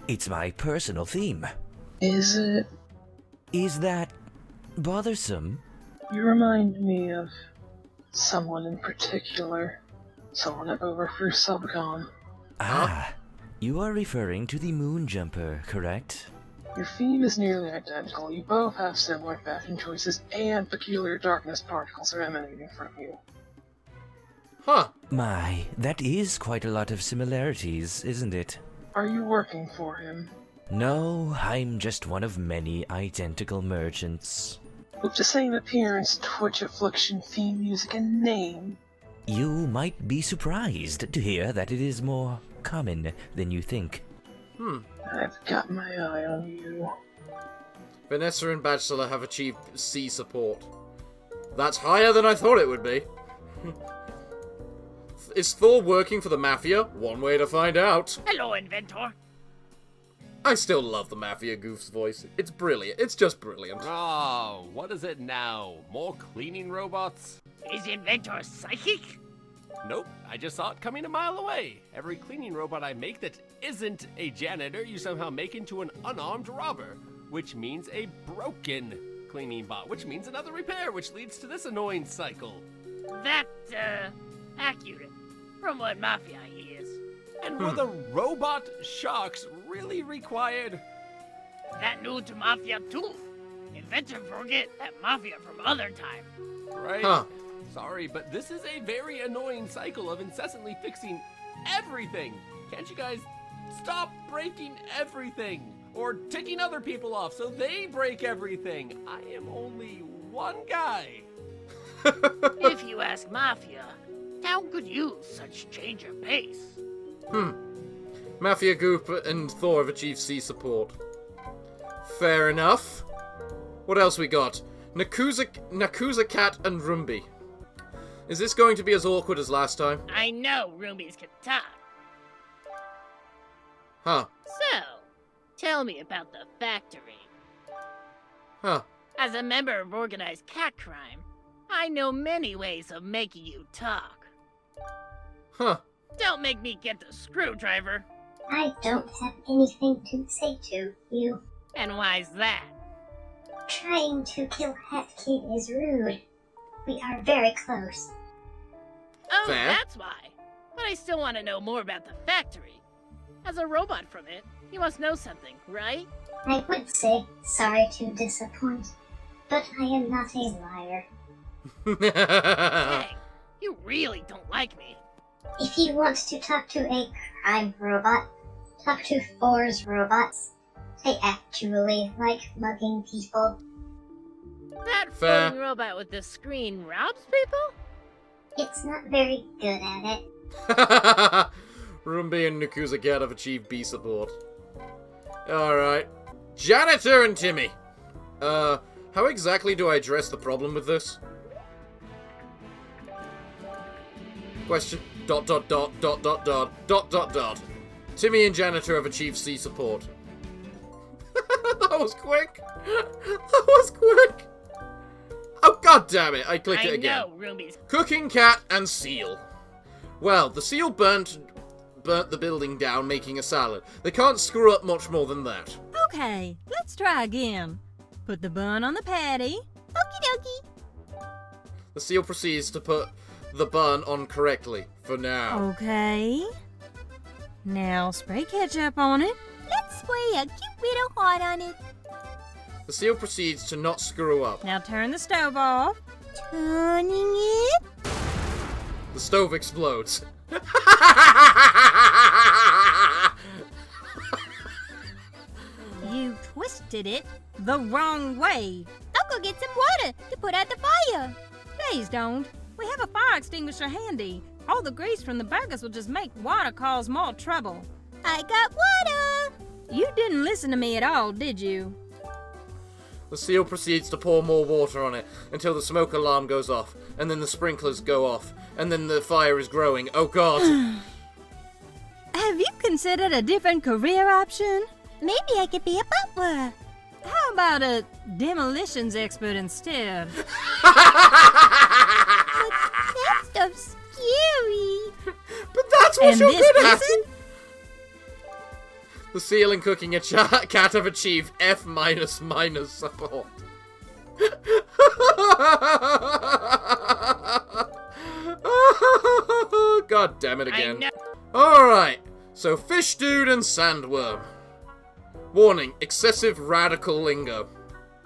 It's my personal theme. Is it? Is that bothersome? You remind me of someone in particular. Someone at Overthrew Subcon. Ah, you are referring to the Moon Jumper, correct? Your theme is nearly identical. You both have similar fashion choices, and peculiar darkness particles are emanating from you. Huh. My, that is quite a lot of similarities, isn't it? Are you working for him? No, I'm just one of many identical merchants. With the same appearance, Twitch affliction, theme music, and name. You might be surprised to hear that it is more common than you think. I've got my eye on you. Vanessa and Bachelor have achieved C support. That's higher than I thought it would be. Is Thor working for the Mafia? One way to find out. Hello, Inventor. I still love the Mafia Goof's voice. It's brilliant. It's just brilliant. Oh, what is it now? More cleaning robots? Is Inventor psychic? Nope, I just saw it coming a mile away. Every cleaning robot I make that isn't a janitor, you somehow make into an unarmed robber, which means a broken cleaning bot, which means another repair, which leads to this annoying cycle. That's, accurate, from what Mafia hears. And were the robot sharks really required? That new to Mafia too. Inventor forget that Mafia from other time. Right? Huh. Sorry, but this is a very annoying cycle of incessantly fixing everything. Can't you guys stop breaking everything? Or ticking other people off so they break everything? I am only one guy. If you ask Mafia, town could use such change of pace. Mafia Goop and Thor have achieved C support. Fair enough. What else we got? Nakuza Cat and Rumbi. Is this going to be as awkward as last time? I know roomies can talk. Huh. So, tell me about the factory. Huh. As a member of organized cat crime, I know many ways of making you talk. Huh. Don't make me get the screwdriver. I don't have anything to say to you. And why's that? Trying to kill Hat Kid is rude. We are very close. Oh, Fair. that's why. But I still want to know more about the factory. As a robot from it, you must know something, right? I would say sorry to disappoint, but I am not a liar. Dang, you really don't like me. If you want to talk to a crime robot, talk to Thor's robots. They actually like mugging people. That Fair. floating robot with the screen robs people? It's not very good at it. Rumbi and Nakuza Cat have achieved B support. Alright. Janitor and Timmy! How exactly do I address the problem with this? Question. ... Timmy and Janitor have achieved C support. That was quick! That was quick! Oh, god damn it! I clicked it again. I know, roomies. Cooking Cat and Seal. Well, the seal burnt the building down making a salad. They can't screw up much more than that. Okay, let's try again. Put the bun on the patty. Okie dokie. The seal proceeds to put the bun on correctly, for now. Okay. Now spray ketchup on it. Let's spray a cute little heart on it. The seal proceeds to not screw up. Now turn the stove off. Turning it. The stove explodes. You twisted it the wrong way. I'll go get some water to put out the fire. Please don't. We have a fire extinguisher handy. All the grease from the burgers will just make water cause more trouble. I got water. You didn't listen to me at all, did you? The seal proceeds to pour more water on it until the smoke alarm goes off, and then the sprinklers go off, and then the fire is growing. Oh god! Have you considered a different career option? Maybe I could be a butler. How about a demolitions expert instead? But that stuff's scary. But that's what And you're this good at! person? The seal and cooking a cat have achieved F-. support. God damn it again. Alright, so fish dude and sandworm. Warning, excessive radical lingo.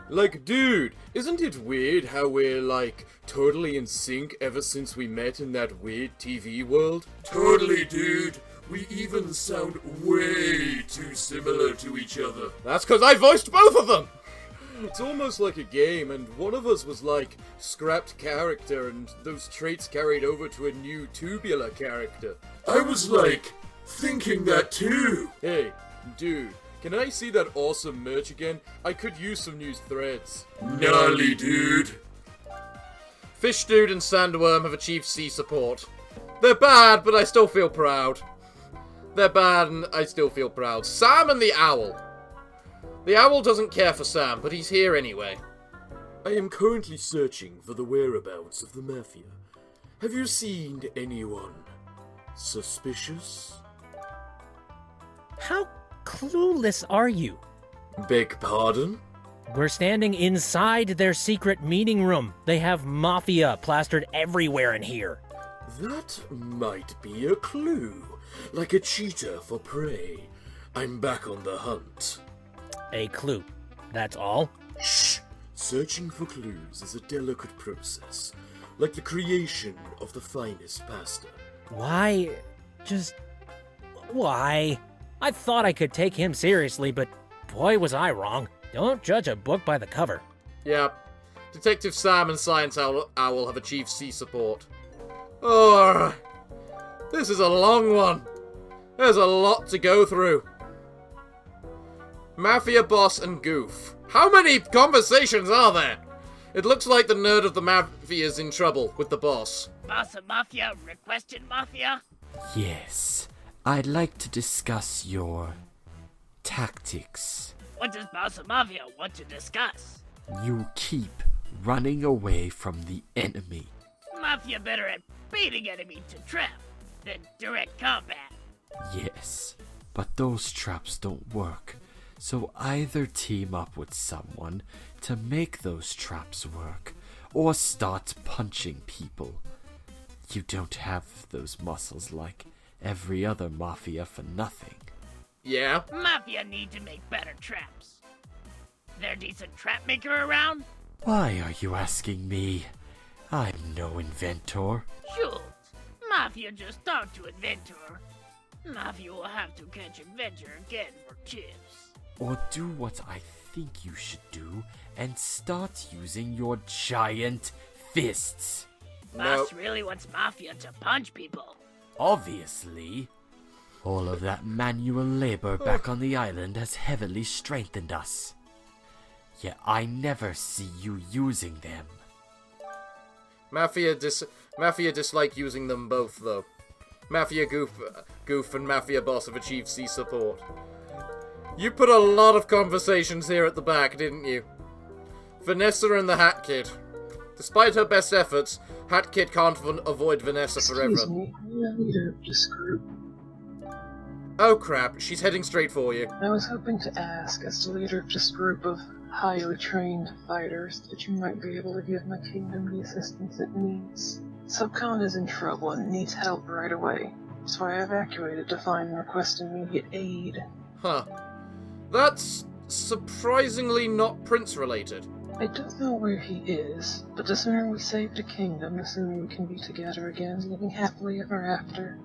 Like, dude, isn't it weird how we're, like, totally in sync ever since we met in that weird TV world? Totally, dude. We even sound way too similar to each other. That's because I voiced both of them! It's almost like a game, and one of us was like, scrapped character, and those traits carried over to a new tubular character. I was like, thinking that too! Hey, dude, can I see that awesome merch again? I could use some new threads. Gnarly, dude! Fish dude and sandworm have achieved C support. They're bad, but I still feel proud. They're bad, and I still feel proud. Sam and the owl. The owl doesn't care for Sam, but he's here anyway. I am currently searching for the whereabouts of the Mafia. Have you seen anyone suspicious? How clueless are you? Beg pardon? We're standing inside their secret meeting room. They have mafia plastered everywhere in here. That might be a clue. Like a cheetah for prey. I'm back on the hunt. A clue. That's all? Shh! Searching for clues is a delicate process. Like the creation of the finest pasta. Why? Why? I thought I could take him seriously, but boy was I wrong. Don't judge a book by the cover. Yeah. Detective Sam and Science Owl have achieved C support. Oh, this is a long one. There's a lot to go through. Mafia boss and goof. How many conversations are there? It looks like the nerd of the Mafia's in trouble with the boss. Boss of Mafia requested Mafia? Yes, I'd like to discuss your tactics. What does Boss of Mafia want to discuss? You keep running away from the enemy. Mafia better at baiting enemy to trap than direct combat. Yes, but those traps don't work. So either team up with someone to make those traps work, or start punching people. You don't have those muscles like every other Mafia for nothing. Yeah? Mafia need to make better traps. There a decent trap maker around? Why are you asking me? I'm no inventor. Shoot! Mafia just talked to Inventor. Mafia will have to catch Inventor again for chips. Or do what I think you should do and start using your giant fists. Boss really wants Mafia to punch people. Obviously. All of that manual labor back on the island has heavily strengthened us. Yet I never see you using them. Mafia dislike using them both, though. Mafia goof and Mafia boss have achieved C support. You put a lot of conversations here at the back, didn't you? Vanessa and the Hat Kid. Despite her best efforts, Hat Kid can't avoid Vanessa forever. Excuse me, I'm the leader of this group. Oh crap, she's heading straight for you. I was hoping to ask, as the leader of this group of highly trained fighters, that you might be able to give my kingdom the assistance it needs. Subcon is in trouble and needs help right away, so I evacuated to find and request immediate aid. Huh. That's surprisingly not Prince-related. I don't know where he is, but the sooner we save the kingdom, the sooner we can be together again, living happily ever after.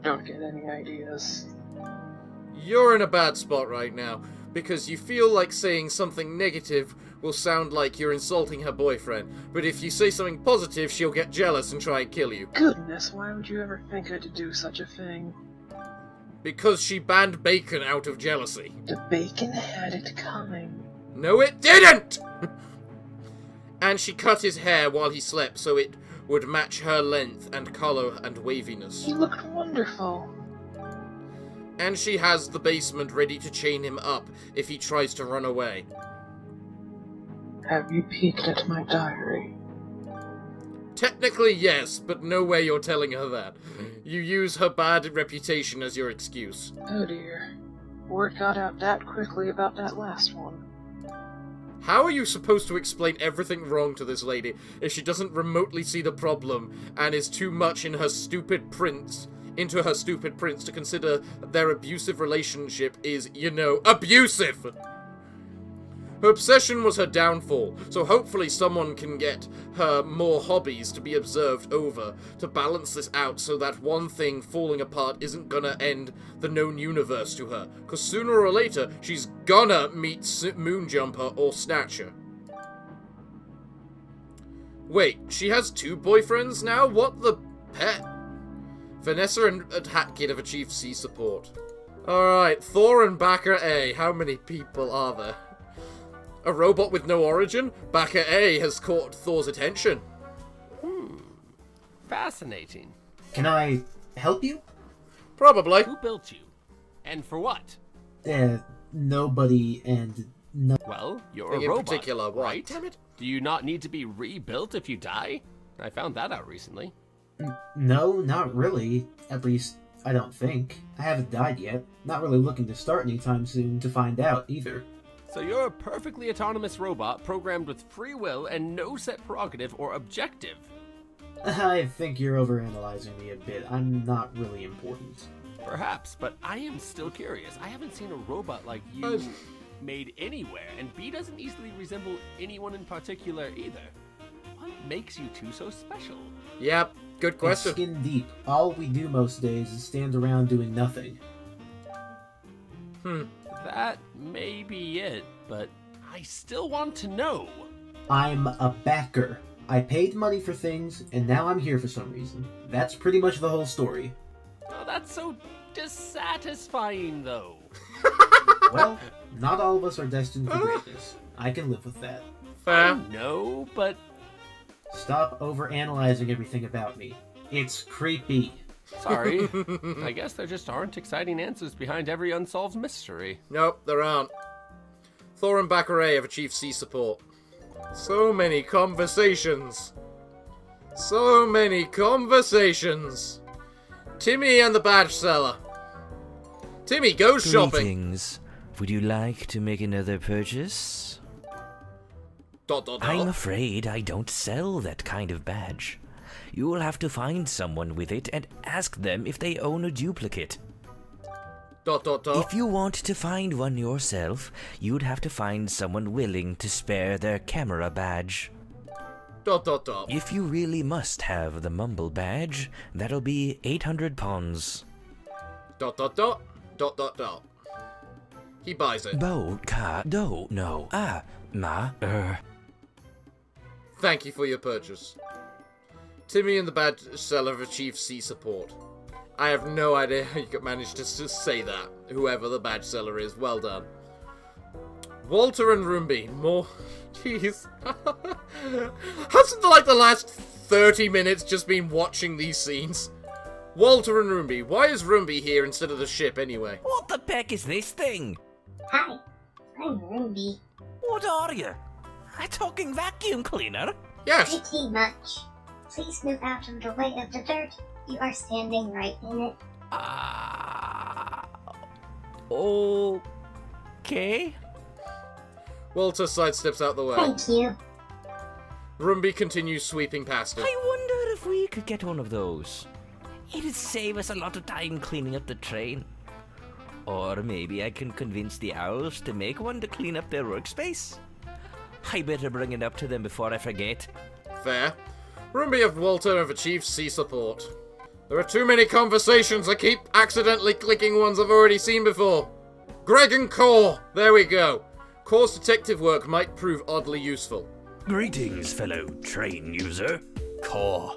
Don't get any ideas. You're in a bad spot right now, because you feel like saying something negative will sound like you're insulting her boyfriend, but if you say something positive, she'll get jealous and try and kill you. Goodness, why would you ever think I'd do such a thing? Because she banned bacon out of jealousy. The bacon had it coming. No, it didn't! And she cut his hair while he slept so it would match her length and color and waviness. He looked wonderful. And she has the basement ready to chain him up if he tries to run away. Have you peeked at my diary? Technically, yes, but no way you're telling her that. You use her bad reputation as your excuse. Oh dear. Word got out that quickly about that last one. How are you supposed to explain everything wrong to this lady if she doesn't remotely see the problem and is too much in her stupid prince, into her stupid prince to consider their abusive relationship is, you know, abusive? Her obsession was her downfall, so hopefully someone can get her more hobbies to be observed over to balance this out so that one thing falling apart isn't gonna end the known universe to her, because sooner or later she's gonna meet Moonjumper or Snatcher. Wait, she has 2 boyfriends now? What the pet? Vanessa and Hatkid have achieved C support. Alright, Thor and Backer A. How many people are there? A robot with no origin? Backer A has caught Thor's attention. Fascinating. Can I help you? Probably. Who built you? And for what? Nobody and no. Well, you're a in robot, particular, what? right? Damn it. Do you not need to be rebuilt if you die? I found that out recently. No, not really. At least, I don't think. I haven't died yet. Not really looking to start anytime soon to find out, either. So you're a perfectly autonomous robot programmed with free will and no set prerogative or objective. I think you're overanalyzing me a bit. I'm not really important. Perhaps, but I am still curious. I haven't seen a robot like you made anywhere, and B doesn't easily resemble anyone in particular either. What makes you two so special? Yep, good question. It's skin deep. All we do most days is stand around doing nothing. That may be it, but I still want to know. I'm a backer. I paid money for things, and now I'm here for some reason. That's pretty much the whole story. Oh, that's so dissatisfying, though. Well, not all of us are destined for greatness. I can live with that. Fair. No, but... Stop overanalyzing everything about me. It's creepy. Sorry. I guess there just aren't exciting answers behind every unsolved mystery. Nope, there aren't. Thor and Baccarat have achieved C support. So many conversations. So many conversations. Timmy and the badge seller. Timmy, go shopping. Greetings. Would you like to make another purchase? ... I'm afraid I don't sell that kind of badge. You will have to find someone with it and ask them if they own a duplicate. ... If you want to find one yourself, you'd have to find someone willing to spare their camera badge. ... If you really must have the Mumble badge, that'll be 800 pawns. ... He buys it. Thank you for your purchase. Timmy and the badge seller have achieved C support. I have no idea how you managed to just say that. Whoever the badge seller is, well done. Walter and Roomby, more... Jeez. Hasn't like the last 30 minutes just been watching these scenes? Walter and Roomby, why is Roomby here instead of the ship anyway? What the peck is this thing? Hi, I'm Ruby. What are you? A talking vacuum cleaner? Yes. Pretty much. Please move out of the way of the dirt. You are standing right in it. Okay. Walter sidesteps out the way. Thank you. Roomby continues sweeping past him. I wonder if we could get one of those. It'd save us a lot of time cleaning up the train. Or maybe I can convince the owls to make one to clean up their workspace. I better bring it up to them before I forget. Fair. Roomby and Walter have achieved C support. There are too many conversations. I keep accidentally clicking ones I've already seen before. Greg and Core. There we go. Core's detective work might prove oddly useful. Greetings, fellow train user. Core.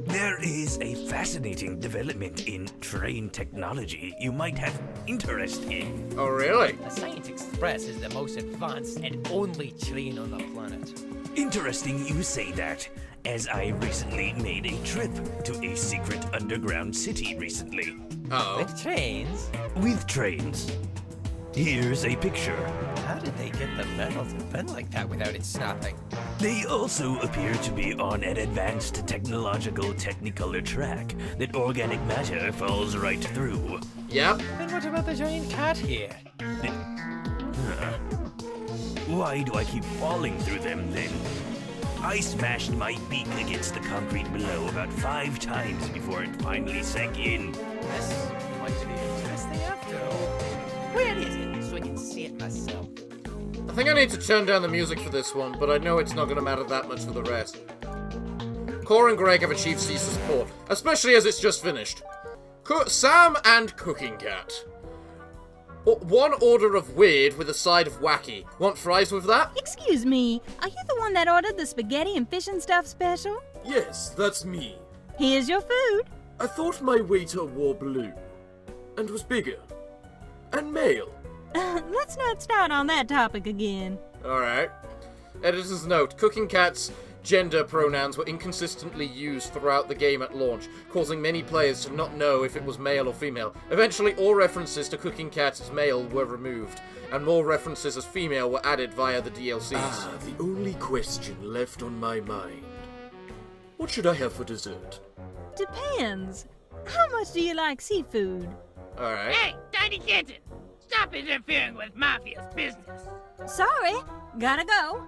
There is a fascinating development in train technology you might have interest in. Oh, really? The Science Express is the most advanced and only train on the planet. Interesting you say that, as I recently made a trip to a secret underground city recently. Uh-oh. With trains? With trains. Here's a picture. How did they get the metal to bend like that without it snapping? They also appear to be on an advanced technological technicolor track that organic matter falls right through. Yep. Then what about the giant cat here? Why do I keep falling through them then? I smashed my beak against the concrete below about 5 times before it finally sank in. This might be interesting after all. Where is it so I can see it myself? I think I need to turn down the music for this one, but I know it's not going to matter that much for the rest. Cora and Greg have achieved CISA support, especially as it's just finished. Sam and Cooking Cat. One order of weird with a side of wacky. Want fries with that? Excuse me, are you the one that ordered the spaghetti and fish and stuff special? Yes, that's me. Here's your food. I thought my waiter wore blue. And was bigger. And male. Let's not start on that topic again. Alright. Editor's note, Cooking Cat's gender pronouns were inconsistently used throughout the game at launch, causing many players to not know if it was male or female. Eventually, all references to Cooking Cat as male were removed, and more references as female were added via the DLCs. The only question left on my mind. What should I have for dessert? Depends. How much do you like seafood? Alright. Hey, Tiny Kitten! Stop interfering with Mafia's business. Sorry, gotta go.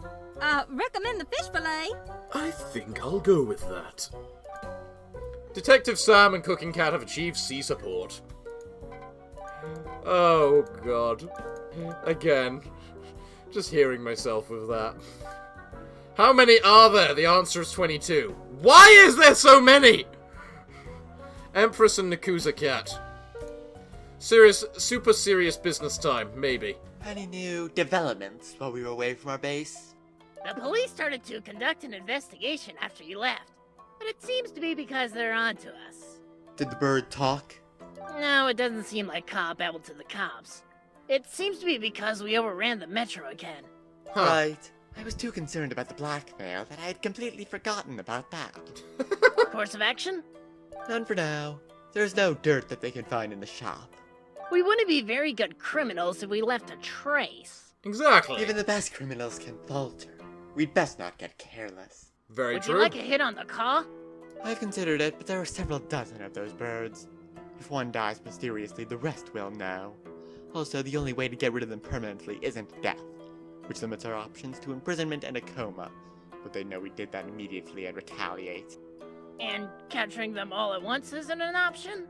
Recommend the fish fillet. I think I'll go with that. Detective Sam and Cooking Cat have achieved C support. Oh, God. Again. Just hearing myself with that. How many are there? The answer is 22. Why is there so many? Empress and Nakusa Cat. Super serious business time, maybe. Any new developments while we were away from our base? The police started to conduct an investigation after you left, but it seems to be because they're onto us. Did the bird talk? No, it doesn't seem like Ka babbled to the cops. It seems to be because we overran the metro again. Huh. Right. I was too concerned about the blackmail that I had completely forgotten about that. Course of action? None for now. There's no dirt that they can find in the shop. We wouldn't be very good criminals if we left a trace. Exactly. Even the best criminals can falter. We'd best not get careless. Very true. Would you like a hit on the Ka? I've considered it, but there are several dozen of those birds. If one dies mysteriously, the rest will know. Also, the only way to get rid of them permanently isn't death, which limits our options to imprisonment and a coma. But they know we did that immediately and retaliate. And capturing them all at once isn't an option?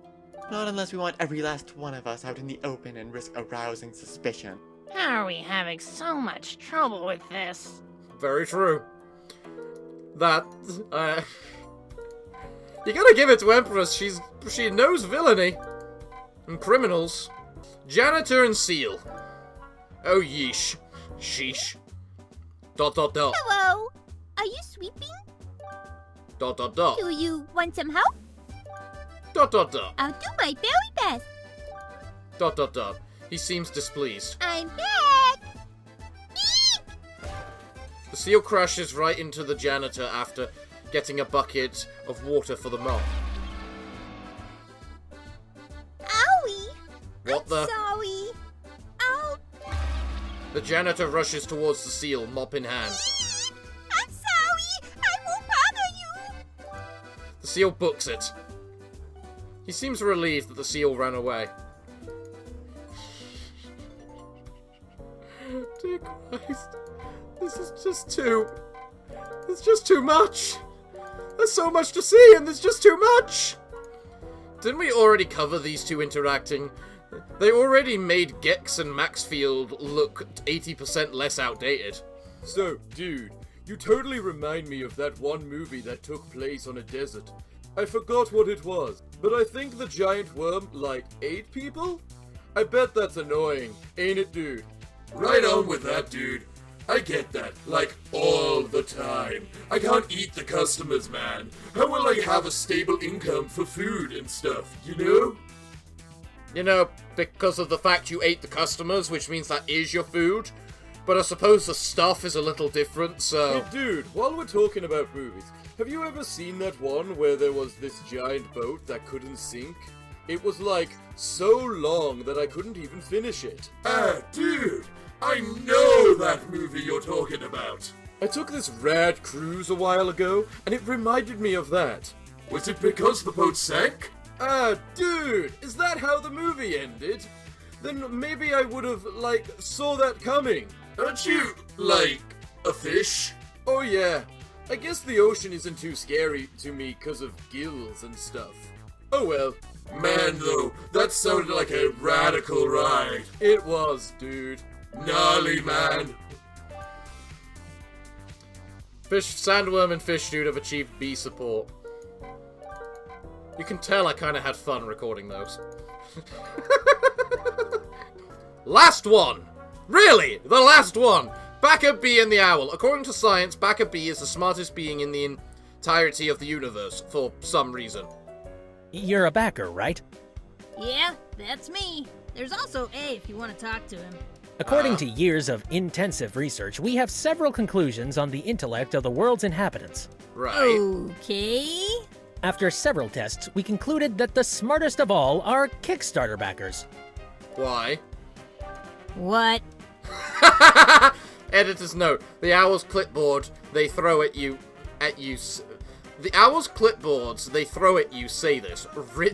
Not unless we want every last one of us out in the open and risk arousing suspicion. How are we having so much trouble with this? Very true. That, you gotta give it to Empress, she knows villainy. And criminals. Janitor and Seal. Oh yeesh. Sheesh. ... Hello! Are you sweeping? ... Do you want some help? ... I'll do my very best. ... He seems displeased. I'm back! The seal crashes right into the janitor after getting a bucket of water for the mop. Owie! What the? Sorry. Ow! The janitor rushes towards the seal, mop in hand. I'm sorry! I won't bother you! The seal books it. He seems relieved that the seal ran away. Dear Christ. This is just too... It's just too much. There's so much to see and there's just too much. Didn't we already cover these two interacting? They already made Gex and Maxfield look 80% less outdated. So, dude, you totally remind me of that one movie that took place on a desert. I forgot what it was, but I think the giant worm, ate people? I bet that's annoying, ain't it, dude? Right on with that, dude. I get that, like, all the time. I can't eat the customers, man. How will I have a stable income for food and stuff, you know? You know, because of the fact you ate the customers, which means that is your food. But I suppose the stuff is a little different, so... Hey, dude, while we're talking about movies, have you ever seen that one where there was this giant boat that couldn't sink? It was like, so long that I couldn't even finish it. Dude, I know that movie you're talking about. I took this rad cruise a while ago, and it reminded me of that. Was it because the boat sank? Dude, is that how the movie ended? Then maybe I would have, like, saw that coming. Aren't you, like, a fish? Oh yeah, I guess the ocean isn't too scary to me because of gills and stuff. Oh well. Man though, that sounded like a radical ride. It was, dude. Gnarly, man. Sandworm and Fish Dude have achieved B support. You can tell I kind of had fun recording those. Last one! Really? The last one! Backer B and the Owl. According to science, Backer B is the smartest being in the entirety of the universe, for some reason. You're a backer, right? Yeah, that's me. There's also A if you want to talk to him. According to years of intensive research, we have several conclusions on the intellect of the world's inhabitants. Right. Okay. After several tests, we concluded that the smartest of all are Kickstarter backers. Why? What? Editor's note. The Owl's clipboard, they throw at you... The Owl's clipboards, they throw at you, say this.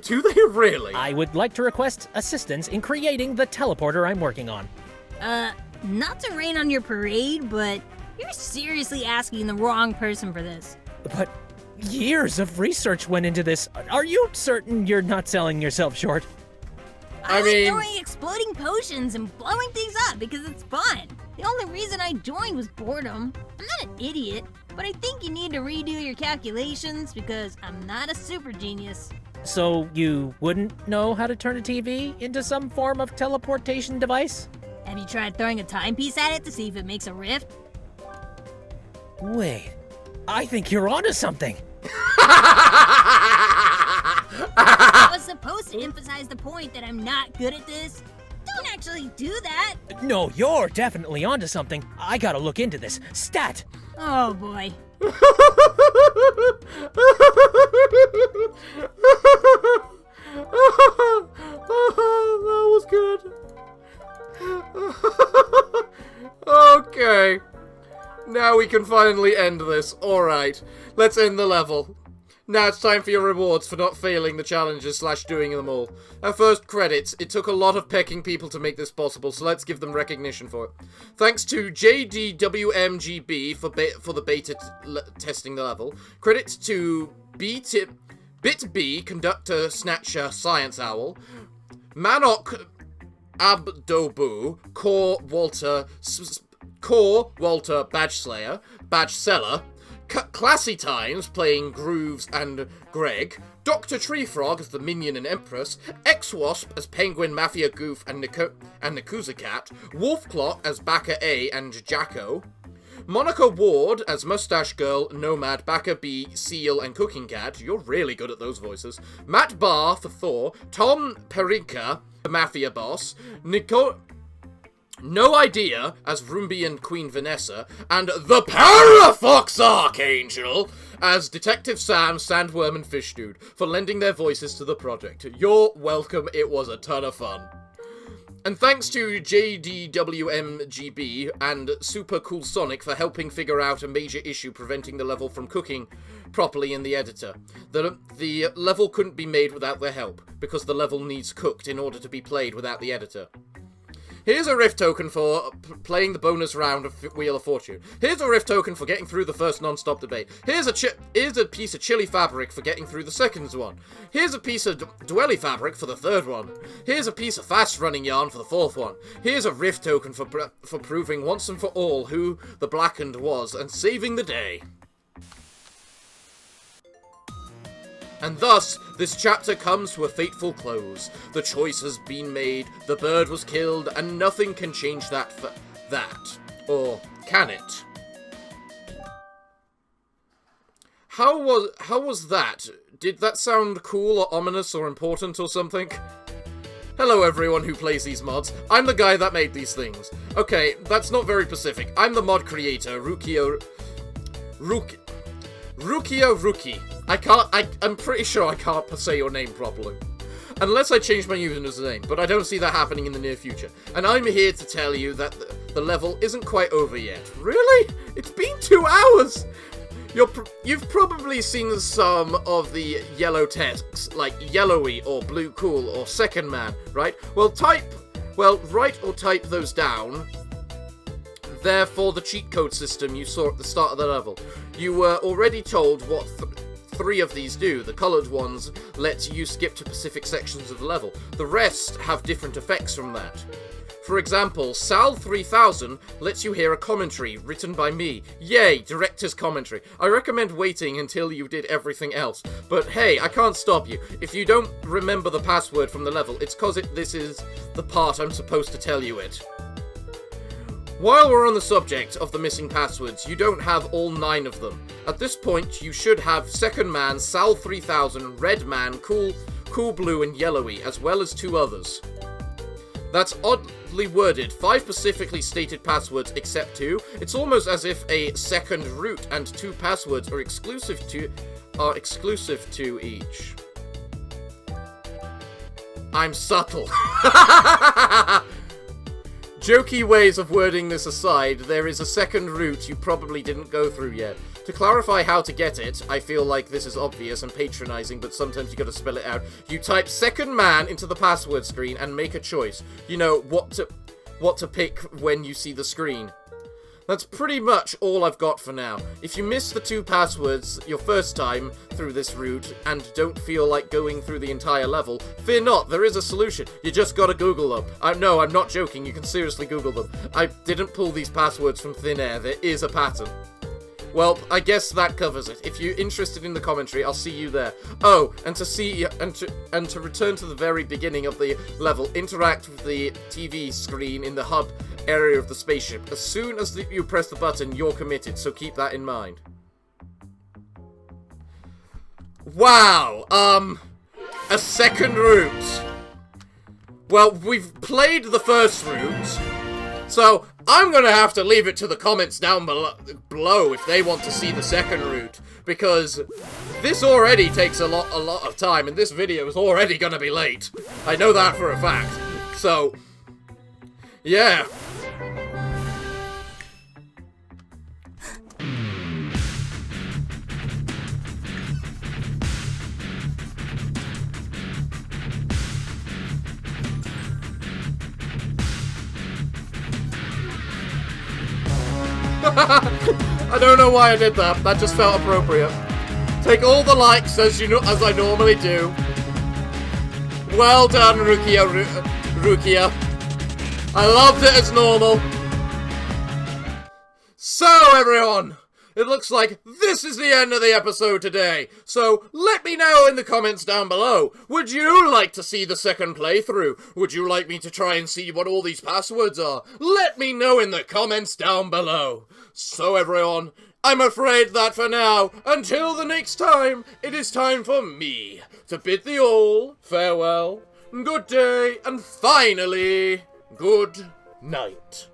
Do they really? I would like to request assistance in creating the teleporter I'm working on. Not to rain on your parade, but you're seriously asking the wrong person for this. But years of research went into this. Are you certain you're not selling yourself short? I like throwing exploding potions and blowing things up because it's fun. The only reason I joined was boredom. I'm not an idiot, but I think you need to redo your calculations because I'm not a super genius. So you wouldn't know how to turn a TV into some form of teleportation device? Have you tried throwing a timepiece at it to see if it makes a rift? Wait, I think you're onto something. I was supposed to emphasize the point that I'm not good at this. Don't actually do that. No, you're definitely onto something. I gotta look into this. Stat! Oh boy. That was good. Okay. Now we can finally end this. Alright. Let's end the level. Now it's time for your rewards for not failing the challenges / doing them all. Our first credits. It took a lot of pecking people to make this possible, so let's give them recognition for it. Thanks to JDWMGB for the beta testing the level. Credits to BitB, Conductor, Snatcher, Science Owl. Manok Abdobu, Core Walter, Badge Slayer, Badge Seller. Classy Times playing Grooves and Greg, Dr. Treefrog as the Minion and Empress, X-Wasp as Penguin, Mafia Goof and Nakuza Cat, Wolfclot as Backer A and Jacko, Monica Ward as Mustache Girl, Nomad, Backer B, Seal and Cooking Cat. You're really good at those voices. Matt Barr for Thor, Tom Perica, the Mafia Boss, No Idea as Rumby and Queen Vanessa, and the Parafox Archangel as Detective Sam, Sandworm, and Fish Dude for lending their voices to the project. You're welcome, it was a ton of fun. And thanks to JDWMGB and Super Cool Sonic for helping figure out a major issue preventing the level from cooking properly in the editor. The level couldn't be made without their help, because the level needs cooked in order to be played without the editor. Here's a Rift token for playing the bonus round of Wheel of Fortune. Here's a Rift token for getting through the first non-stop debate. Here's a piece of chili fabric for getting through the second one. Here's a piece of dwelly fabric for the third one. Here's a piece of fast-running yarn for the fourth one. Here's a Rift token for proving once and for all who the Blackened was and saving the day. And thus, this chapter comes to a fateful close. The choice has been made, the bird was killed, and nothing can change that. Or Can it? How was that? Did that sound cool or ominous or important or something? Hello everyone who plays these mods. I'm the guy that made these things. Okay, that's not very specific. I'm the mod creator, Ruki. I'm pretty sure I can't say your name properly. Unless I change my username, but I don't see that happening in the near future. And I'm here to tell you that the level isn't quite over yet. Really? It's been 2 hours! You've probably seen some of the yellow text, like yellowy or blue cool or second man, right? Well, write or type those down. Therefore, the cheat code system you saw at the start of the level. You were already told what 3 of these do. The coloured ones let you skip to specific sections of the level. The rest have different effects from that. For example, Sal 3000 lets you hear a commentary written by me. Yay, director's commentary. I recommend waiting until you did everything else. But hey, I can't stop you. If you don't remember the password from the level, it's cause this is the part I'm supposed to tell you it. While we're on the subject of the missing passwords, you don't have all 9 of them. At this point, you should have Second Man, Sal 3000, Red Man, Cool Blue, and Yellowy, as well as 2 others. That's oddly worded. 5 specifically stated passwords except 2. It's almost as if a second root and 2 passwords are exclusive to each. I'm subtle. Jokey ways of wording this aside, there is a second route you probably didn't go through yet. To clarify how to get it, I feel like this is obvious and patronizing, but sometimes you gotta spell it out. You type second man into the password screen and make a choice. You know, what to pick when you see the screen. That's pretty much all I've got for now. If you miss the 2 passwords your first time through this route and don't feel like going through the entire level, fear not, there is a solution. You just gotta Google them. No, I'm not joking, you can seriously Google them. I didn't pull these passwords from thin air, there is a pattern. Well, I guess that covers it. If you're interested in the commentary, I'll see you there. Oh, and to return to the very beginning of the level, interact with the TV screen in the hub area of the spaceship. As soon as you press the button, you're committed, so keep that in mind. Wow, a second route. Well, we've played the first route, so I'm gonna have to leave it to the comments down below if they want to see the second route, because this already takes a lot of time, and this video is already gonna be late. I know that for a fact. So, yeah. I don't know why I did that. That just felt appropriate. Take all the likes as I normally do. Well done, Rukia. I loved it as normal. So, everyone, it looks like this is the end of the episode today. So, let me know in the comments down below. Would you like to see the second playthrough? Would you like me to try and see what all these passwords are? Let me know in the comments down below. So, everyone, I'm afraid that for now, until the next time, it is time for me to bid thee all farewell, good day, and finally, good night.